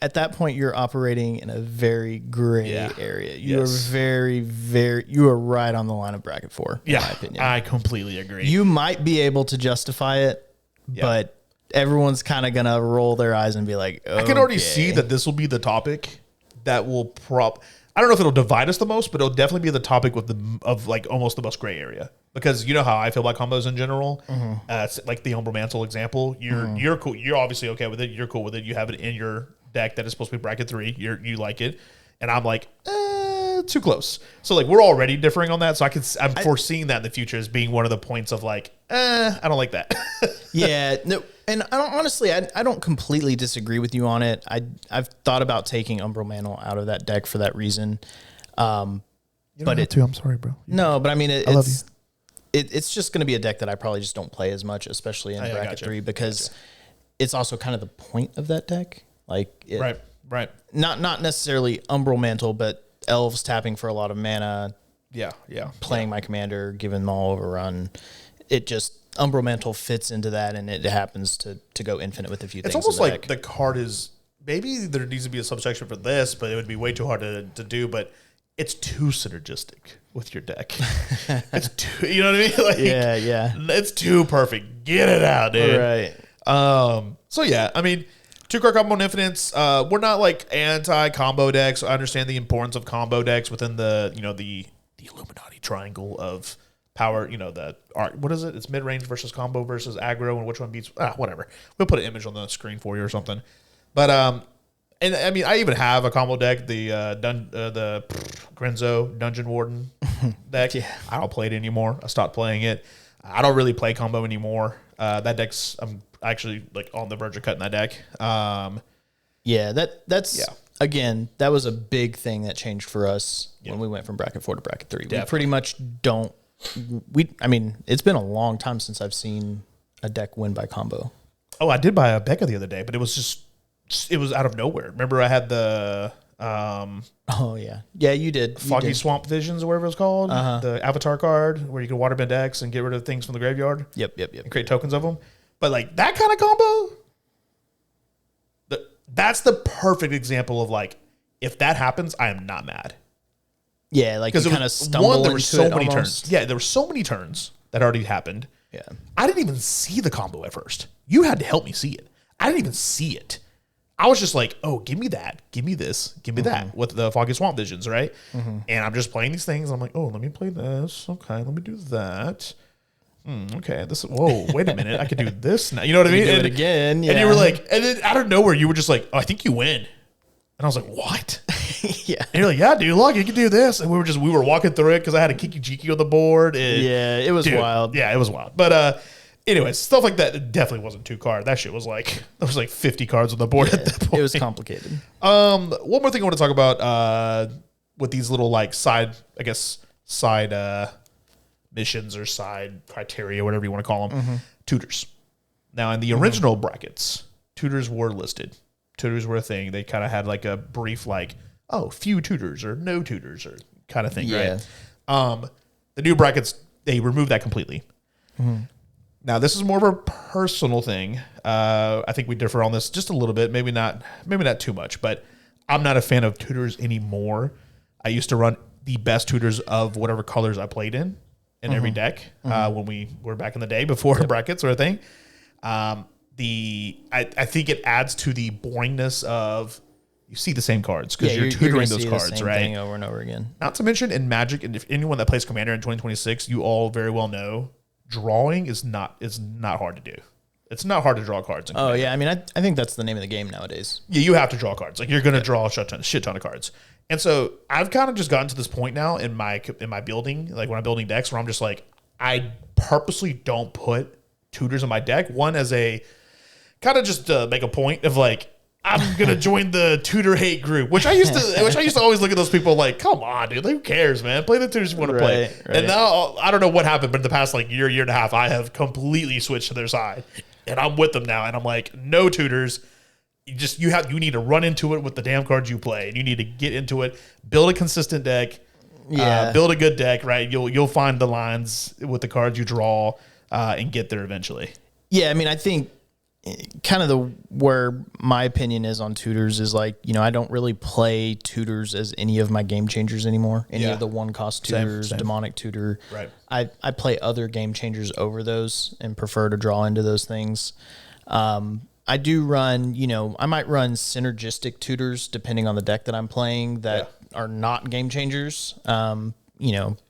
at that point you're operating in a very gray area. You are you are right on the line of bracket 4. In my opinion. I completely agree. You might be able to justify it, but everyone's kind of gonna roll their eyes and be like, okay. I can already see that this will be the topic that will I don't know if it'll divide us the most, but it'll definitely be the topic of like almost the most gray area. Because you know how I feel about combos in general. It's like the Umbra Mantle example. You're cool. You're obviously okay with it. You're cool with it. You have it in your deck that is supposed to be bracket 3. You like it, and I'm like, too close. So like we're already differing on that. So I'm foreseeing that in the future as being one of the points of like, I don't like that. No. And I don't completely disagree with you on it. I've thought about taking Umbral Mantle out of that deck for that reason. I'm sorry, bro. No, but I mean, I love you. It's just going to be a deck that I probably just don't play as much, especially in bracket 3, because it's also kind of the point of that deck. Like, right. Not necessarily Umbral Mantle, but elves tapping for a lot of mana. Yeah. Playing my commander, giving them all overrun. It just Umbral Mantle fits into that, and it happens to go infinite with a few things. It's almost like the card is maybe there needs to be a subsection for this, but it would be way too hard to do. But it's too synergistic with your deck. It's too, you know what I mean? Like, yeah. It's too perfect. Get it out, dude. Right. So yeah, I mean, 2-card combo and infinites. We're not like anti-combo decks. I understand the importance of combo decks within the the Illuminati triangle of power, what is it? It's mid-range versus combo versus aggro, and which one beats, whatever. We'll put an image on the screen for you or something. But, and I mean, I even have a combo deck, the Grenzo Dungeon Warden deck. I don't play it anymore. I stopped playing it. I don't really play combo anymore. That deck's, I'm actually like on the verge of cutting that deck. Again, that was a big thing that changed for us when we went from bracket 4 to bracket 3. Definitely. We pretty much don't. It's been a long time since I've seen a deck win by combo. Oh, I did buy a Becca the other day, but it was out of nowhere. Remember, I had the you did Foggy Swamp Visions or whatever it's called, the Avatar card where you can waterbend decks and get rid of things from the graveyard. Yep. And create tokens of them. But like that kind of combo, That's the perfect example of like, if that happens, I am not mad. Yeah, like you kind of stumble there were into so it many almost. turns. Yeah, there were so many turns that already happened. Yeah. I didn't even see the combo at first. You had to help me see it. I didn't even see it. I was just like, oh, give me that. Give me this. Give me that with the Foggy Swamp visions, right? And I'm just playing these things. I'm like, oh, let me play this. Okay, let me do that. Okay, this. Whoa, wait a minute. I could do this now. You know what I mean? Do it again. Yeah. And you were like, and then out of nowhere, you were just like, oh, I think you win. And I was like, what? yeah. And you're like, yeah, dude, look, you can do this. And we were walking through it because I had a Kiki Jiki on the board. And, Yeah, it was wild. Yeah, it was wild. But anyways, stuff like that, it definitely wasn't 2 card. That shit was like, there was like 50 cards on the board at that point. It was complicated. One more thing I want to talk about with these little like side missions or side criteria, whatever you want to call them, tutors. Now, in the original brackets, tutors were listed. Tutors were a thing. They kind of had like a brief like, oh, few tutors or no tutors or kind of thing, right? The new brackets, they removed that completely. Now, this is more of a personal thing. I think we differ on this just a little bit, maybe not too much, but I'm not a fan of tutors anymore. I used to run the best tutors of whatever colors I played in every deck when we were back in the day before brackets were a thing. I think it adds to the boringness of you see the same cards because you're tutoring those cards, the same right? thing over and over again. Not to mention in Magic, and if anyone that plays Commander in 2026, you all very well know drawing is not hard to do. It's not hard to draw cards. Oh yeah, I mean, I think that's the name of the game nowadays. Yeah, you have to draw cards. Like you're going to draw a shit ton of cards. And so I've kind of just gotten to this point now in my building, like when I'm building decks, where I'm just like, I purposely don't put tutors in my deck. One as a kind of just to make a point of like, I'm gonna join the tutor hate group, which I used to always look at those people like, come on, dude, who cares, man? Play the tutors you want to play. Right. And now I don't know what happened, but in the past like year and a half, I have completely switched to their side, and I'm with them now. And I'm like, no tutors. You need to run into it with the damn cards you play, and you need to get into it, build a consistent deck, build a good deck, right? You'll find the lines with the cards you draw, and get there eventually. Yeah, I mean, I think kind of where my opinion is on tutors is like, I don't really play tutors as any of my game changers anymore. Any of the 1-cost tutors, Same. demonic tutor. Right. I play other game changers over those and prefer to draw into those things. I do run, I might run synergistic tutors depending on the deck that I'm playing that are not game changers.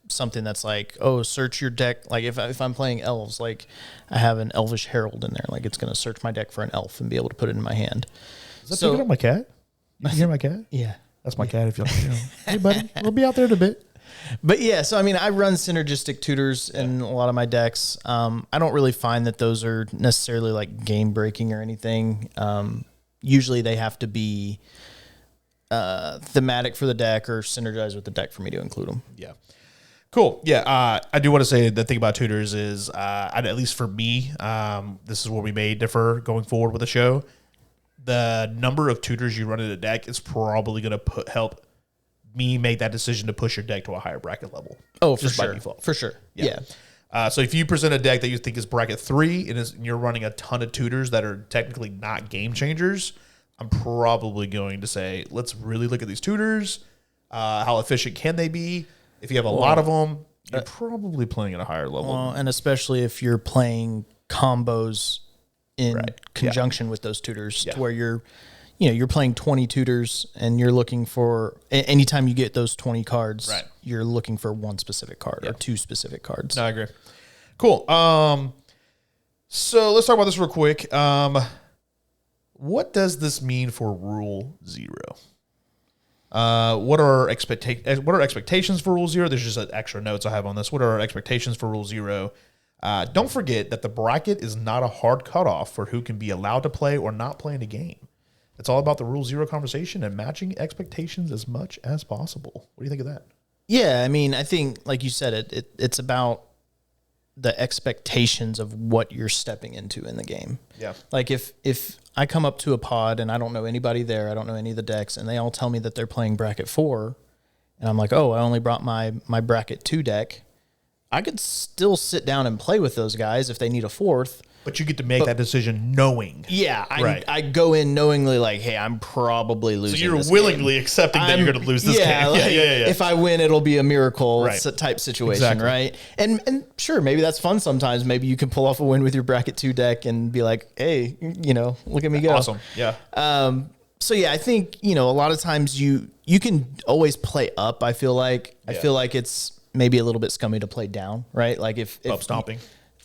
Something that's like, oh, search your deck. Like if I'm playing elves, like I have an Elvish Herald in there, like it's going to search my deck for an elf and be able to put it in my hand. Is that picking up my cat? You can hear my cat? Yeah. That's my cat if y'all hey, buddy, we'll be out there in a bit. But yeah, so I mean, I run synergistic tutors in a lot of my decks. I don't really find that those are necessarily like game breaking or anything. Usually they have to be thematic for the deck or synergize with the deck for me to include them. Yeah. Cool. Yeah. I do want to say the thing about tutors is, at least for me, this is where we may differ going forward with the show. The number of tutors you run in a deck is probably going to help me make that decision to push your deck to a higher bracket level. Oh, for just sure. by default. For sure. Yeah. So if you present a deck that you think is bracket 3 and you're running a ton of tutors that are technically not game changers, I'm probably going to say, let's really look at these tutors. How efficient can they be? If you have a lot of them, you're probably playing at a higher level. Well, and especially if you're playing combos in conjunction with those tutors, to where you're playing 20 tutors and you're looking for, anytime you get those 20 cards, you're looking for one specific card or 2 specific cards. No, I agree. Cool. So let's talk about this real quick. What does this mean for Rule 0? What are expectations for Rule 0? There's just an extra notes I have on this. What are our expectations for Rule 0? Don't forget that the bracket is not a hard cutoff for who can be allowed to play or not play in a game. It's all about the Rule 0 conversation and matching expectations as much as possible. What do you think of that? Yeah, I mean, I think, like you said, it's about the expectations of what you're stepping into in the game. Yeah. Like if I come up to a pod and I don't know anybody there, I don't know any of the decks, and they all tell me that they're playing bracket 4, and I'm like, oh, I only brought my bracket 2 deck, I could still sit down and play with those guys if they need a 4th, But you get to make that decision knowing. Yeah, Right. I go in knowingly like, hey, I'm probably losing. So you're this willingly game. accepting that you're going to lose this game. Like, Yeah. If I win, it'll be a miracle Right. type situation, Exactly. right? And sure, maybe that's fun sometimes. Maybe you can pull off a win with your bracket 2 deck and be like, hey, look at me go. Awesome. Yeah. So yeah, I think, a lot of times you can always play up. I feel like it's maybe a little bit scummy to play down, right? Like if Up stomping.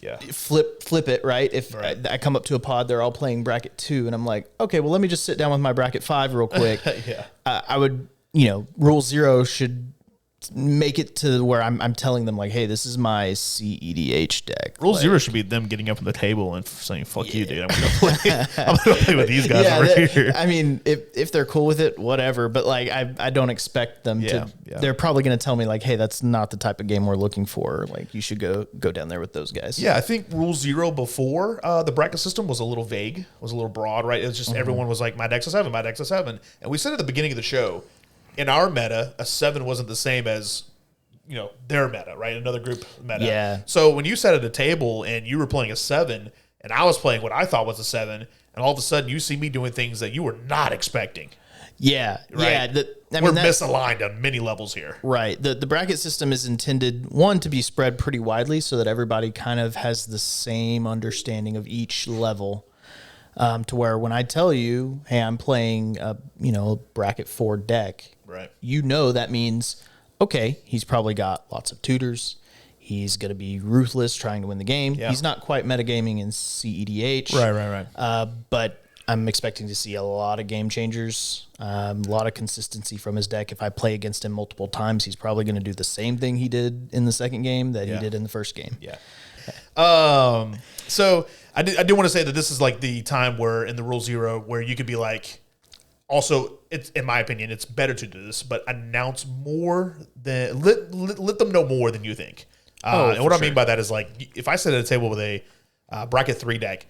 Yeah. Flip it, right? If I come up to a pod, they're all playing bracket 2 and I'm like, okay, well, let me just sit down with my bracket 5 real quick. Yeah. I would, rule 0 should make it to where I'm telling them like, hey, this is my CEDH deck. Rule 0 should be them getting up from the table and saying, fuck you, dude. I'm going to play with these guys over here. I mean, if they're cool with it, whatever. But like, I don't expect them to. Yeah. They're probably going to tell me like, hey, that's not the type of game we're looking for. Like, you should go down there with those guys. Yeah, I think Rule 0 before the bracket system was a little vague, was a little broad, right? It was just everyone was like, my deck's a 7, my deck's a 7. And we said at the beginning of the show, in our meta, a 7 wasn't the same as their meta, right? Another group meta. Yeah. So when you sat at a table and you were playing a 7 and I was playing what I thought was a 7, and all of a sudden you see me doing things that you were not expecting. Yeah. Right? Yeah. We're misaligned on many levels here. Right. The bracket system is intended, one, to be spread pretty widely so that everybody kind of has the same understanding of each level. To where when I tell you, hey, I'm playing a bracket 4 deck, Right. That means, okay, he's probably got lots of tutors. He's going to be ruthless trying to win the game. Yeah. He's not quite metagaming in CEDH. Right. But I'm expecting to see a lot of game changers, a lot of consistency from his deck. If I play against him multiple times, he's probably going to do the same thing he did in the second game that he did in the first game. Yeah. So I do want to say that this is like the time where in the Rule 0 where you could be like, also, it's in my opinion, it's better to do this, but announce more than let them know more than you think. And what I mean by that is like, if I sit at a table with a bracket 3 deck,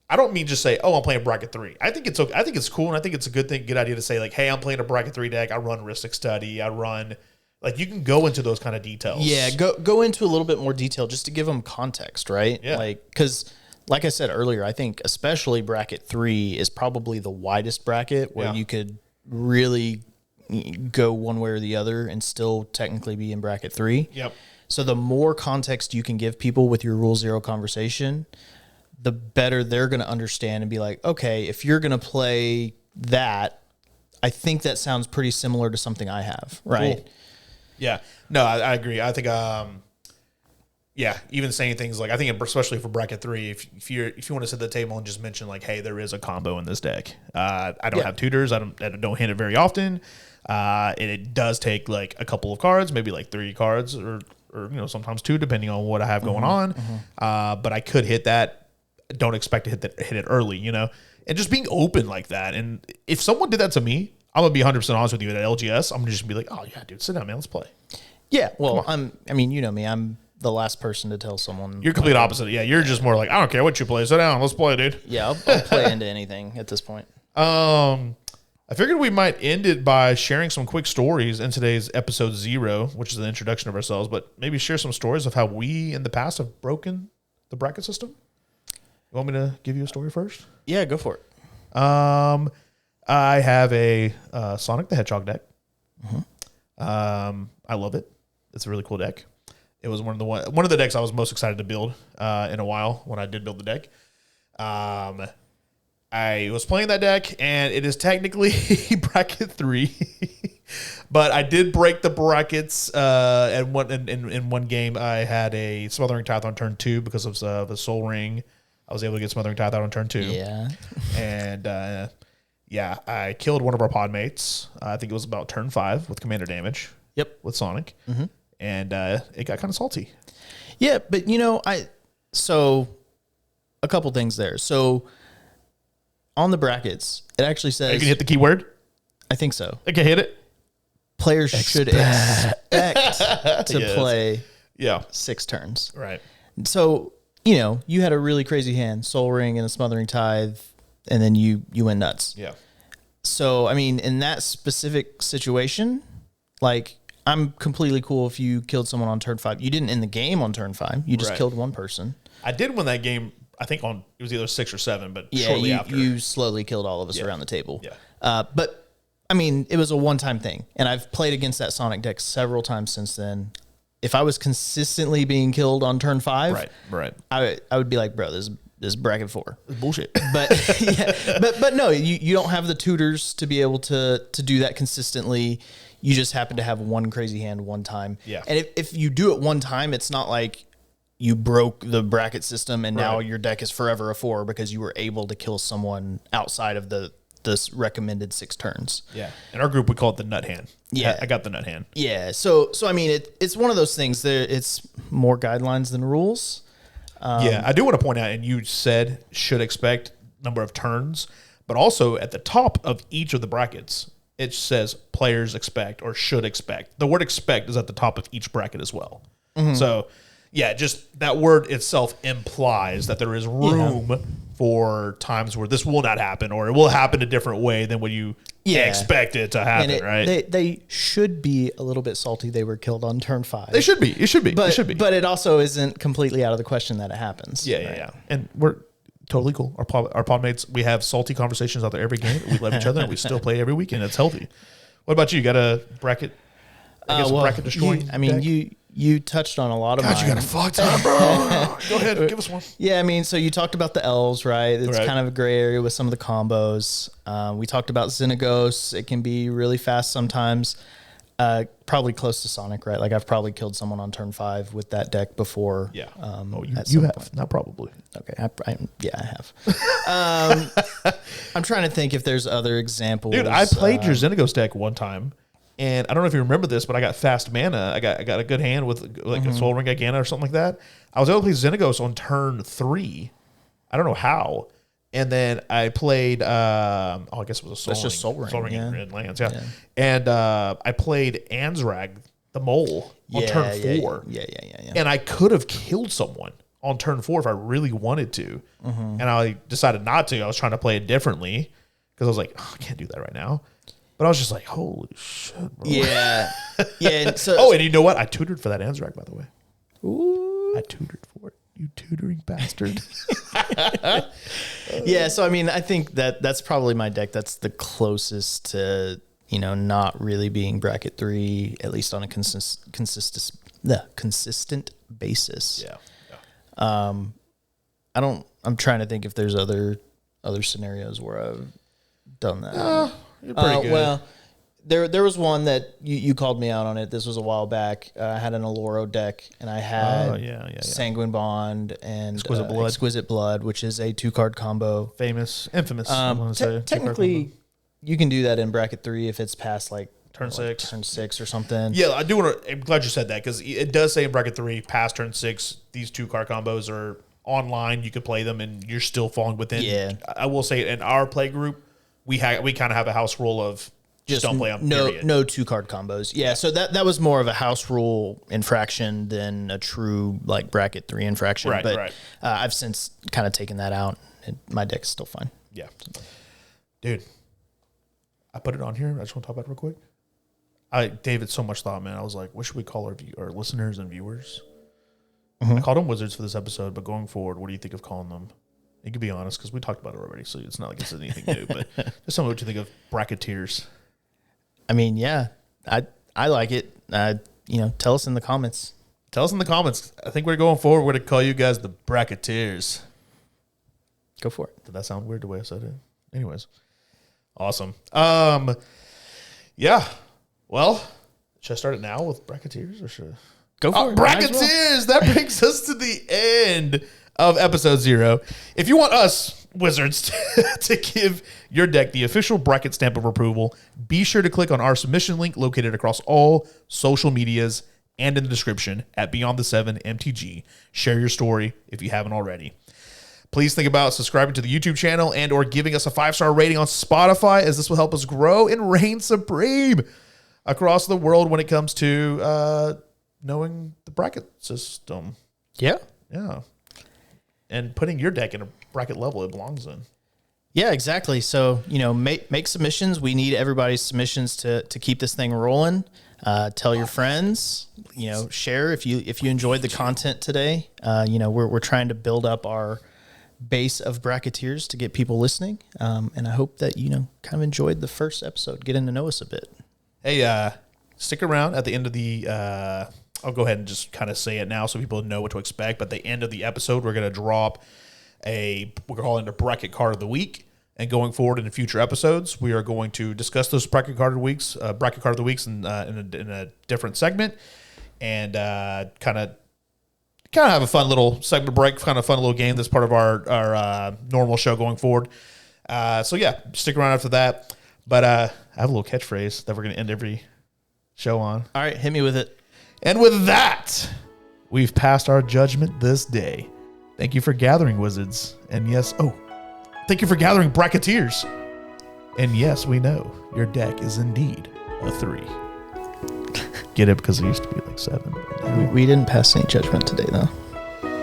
I don't mean just say, oh, I'm playing bracket 3. I think it's okay. I think it's cool, and I think it's a good idea to say like, hey, I'm playing a bracket 3 deck. I run Ristic Study. I run. Like, you can go into those kind of details. Yeah, go into a little bit more detail just to give them context, right? Yeah. Like, because like I said earlier, I think especially bracket 3 is probably the widest bracket where you could really go one way or the other and still technically be in bracket 3. Yep. So the more context you can give people with your Rule 0 conversation, the better they're going to understand and be like, okay, if you're going to play that, I think that sounds pretty similar to something I have, right? Cool. Yeah, no, I agree. I think, even saying things like, I think especially for bracket 3, if you want to sit at the table and just mention like, hey, there is a combo in this deck. I don't have tutors. I don't hit it very often. And it does take like a couple of cards, maybe like 3 cards or sometimes 2, depending on what I have going on. But I could hit that. Don't expect to hit it early, and just being open like that. And if someone did that to me, I'm gonna be 100% honest with you. At LGS, I'm just gonna be like, "Oh yeah, dude, sit down, man. Let's play." Yeah, well, you know me. I'm the last person to tell someone. You're complete opposite. Yeah, you're just more like, "I don't care what you play. Sit down. Let's play, dude." Yeah, I'll play into anything at this point. I figured we might end it by sharing some quick stories in today's episode 0, which is the introduction of ourselves. But maybe share some stories of how we in the past have broken the bracket system. You want me to give you a story first? Yeah, go for it. I have a Sonic the Hedgehog deck. I love it. It's a really cool deck. It was one of the decks I was most excited to build in a while when I did build the deck. I was playing that deck, and it is technically bracket 3, but I did break the brackets. In one game, I had a Smothering Tithe on turn 2 because of the Soul Ring. I was able to get Smothering Tithe out on turn 2. Yeah. And I killed one of our pod mates. I think it was about turn 5 with commander damage. Yep. With Sonic. And it got kind of salty. Yeah, but so a couple things there. So on the brackets, it actually says You can hit the keyword. I think so. I can hit it. Players should expect to Yes. play Yeah. 6 turns. Right. So, you had a really crazy hand, Soul Ring and a Smothering Tithe, and then you went nuts. Yeah. So, I mean, in that specific situation, like, I'm completely cool if you killed someone on turn 5. You didn't end the game on turn 5. You just Right. killed one person. I did win that game I think it was either 6 or 7, but Yeah, shortly after. you slowly killed all of us around the table. Yeah. But I mean, it was a one-time thing, and I've played against that Sonic deck several times since then. If I was consistently being killed on turn 5, right, I would be like, bro, this is bracket 4. it's bullshit. But yeah, but no, you don't have the tutors to be able to do that consistently. You just happen to have one crazy hand one time. Yeah. And if you do it one time, it's not like you broke the bracket system and now your deck is forever a 4 because you were able to kill someone outside of the recommended 6 turns. Yeah. In our group, we call it the nut hand. Yeah. I got the nut hand. Yeah. So I mean, it's one of those things that it's more guidelines than rules. Yeah. I do want to point out, and you said should expect number of turns, but also at the top of each of the brackets, it says players expect or should expect. The word expect is at the top of each bracket as well. So, yeah, just that word itself implies that there is room for times where this will not happen, or it will happen a different way than what you expect it to happen, right? They should be a little bit salty they were killed on turn 5. They should be. It should be. But, it should be. But it also isn't completely out of the question that it happens. Yeah. And we're totally cool. Our pod mates, we have salty conversations out there every game. We love each other, and we still play every weekend. It's healthy. What about you? You got a bracket? I guess a bracket destroying deck? You touched on a lot of mine. God, you got a fuck time, bro. Go ahead, give us one. Yeah, I mean, so you talked about the elves, right? It's kind of a gray area with some of the combos. We talked about Xenagos. It can be really fast sometimes. Probably close to Sonic, right? Like I've probably killed someone on turn 5 with that deck before. Yeah. You have, point. not probably. Okay. I have. I'm trying to think if there's other examples. Dude, I played your Xenagos deck one time, and I don't know if you remember this, but I got fast mana. I got a good hand with like a Soul Ring Giganta or something like that. I was able to play Xenagos on turn 3. I don't know how. And then I played, I guess it was a Soul Ring. That's just Soul Ring, in lands, yeah. And I played Ansrag, the mole, on turn 4. Yeah. And I could have killed someone on turn 4 if I really wanted to. And I decided not to. I was trying to play it differently because I was like, I can't do that right now. But I was just like, holy shit, bro. Yeah. So, and you know what? I tutored for that Ansrag, by the way. Ooh. I tutored for it. You tutoring bastard. Yeah, so I mean, I think that's probably my deck that's the closest to, not really being bracket 3, at least on a consistent basis. Yeah. I'm trying to think if there's other scenarios where I've done that. You're pretty good. Well, there was one that you called me out on it. This was a while back. I had an Aloro deck, and I had Sanguine Bond and Exquisite Blood, which is a 2-card combo. Infamous. Technically, you can do that in bracket 3 if it's past like turn 6 or something. Yeah, I do want to. I'm glad you said that because it does say in bracket 3, past turn 6, these 2-card combos are online. You could play them, and you're still falling within. Yeah. I will say in our play group, we kind of have a house rule of just don't play them. No 2-card combos. Yeah, so that was more of a house rule infraction than a true like bracket 3 infraction. Right. I've since kind of taken that out, and my deck's still fine. Yeah, dude, I put it on here. I just want to talk about it real quick. I gave it so much thought, man. I was like, what should we call our listeners and viewers? I called them wizards for this episode, but going forward, what do you think of calling them? You can be honest because we talked about it already, so it's not like it's anything new. But just tell me what you think of bracketeers. I mean, yeah, I like it. Tell us in the comments. Tell us in the comments. I think we're going forward. We're going to call you guys the bracketeers. Go for it. Did that sound weird the way I said it? Anyways, awesome. Yeah. Well, should I start it now with bracketeers or should I? Go for it. Bracketeers. That brings us to the end of episode 0. If you want us wizards to give your deck the official bracket stamp of approval, be sure to click on our submission link located across all social medias and in the description at Beyond the 7 MTG. Share your story if you haven't already. Please think about subscribing to the YouTube channel and or giving us a 5-star rating on Spotify, as this will help us grow and reign supreme across the world when it comes to knowing the bracket system. Yeah. And putting your deck in a bracket level it belongs in. Yeah, exactly. So, make submissions. We need everybody's submissions to keep this thing rolling. Tell your friends, share if you enjoyed the content today. We're trying to build up our base of Bracketeers to get people listening. And I hope that, kind of enjoyed the first episode, getting to know us a bit. Hey, stick around at the end of the, I'll go ahead and just kind of say it now so people know what to expect. But at the end of the episode, we're going to drop we're calling it a bracket card of the week. And going forward in the future episodes, we are going to discuss those bracket card of the weeks in a different segment, and kind of have a fun little segment break, kind of fun little game that's part of our normal show going forward. So yeah, stick around after that. But I have a little catchphrase that we're going to end every show on. All right, hit me with it. And with that, we've passed our judgment this day. Thank you for gathering, wizards. And yes, thank you for gathering, Bracketeers. And yes, we know your deck is indeed a 3. Get it? Because it used to be like 7. We didn't pass any judgment today, though.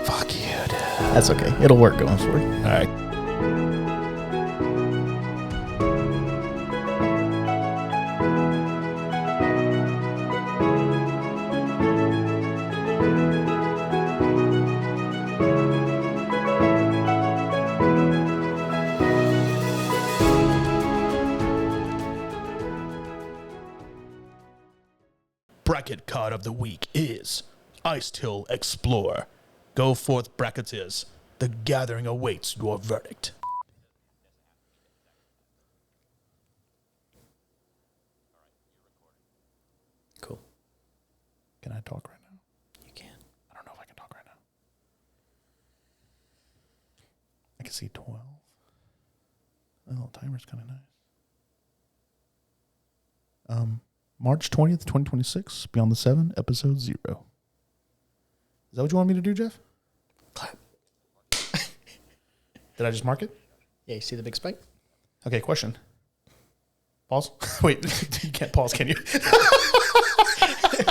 Fuck you, dude. That's okay. It'll work going forward. All right. Bracket card of the week is Ice-Till Explorer. Go forth, Bracketeers. The gathering awaits your verdict. Cool. Can I talk right now? You can. I don't know if I can talk right now. I can see 12. Oh, timer's kind of nice. March 20th, 2026, Beyond the 7, episode 0. Is that what you want me to do, Jeff? Clap. Did I just mark it? Yeah, you see the big spike? Okay, question. Pause. Wait, you can't pause, can you?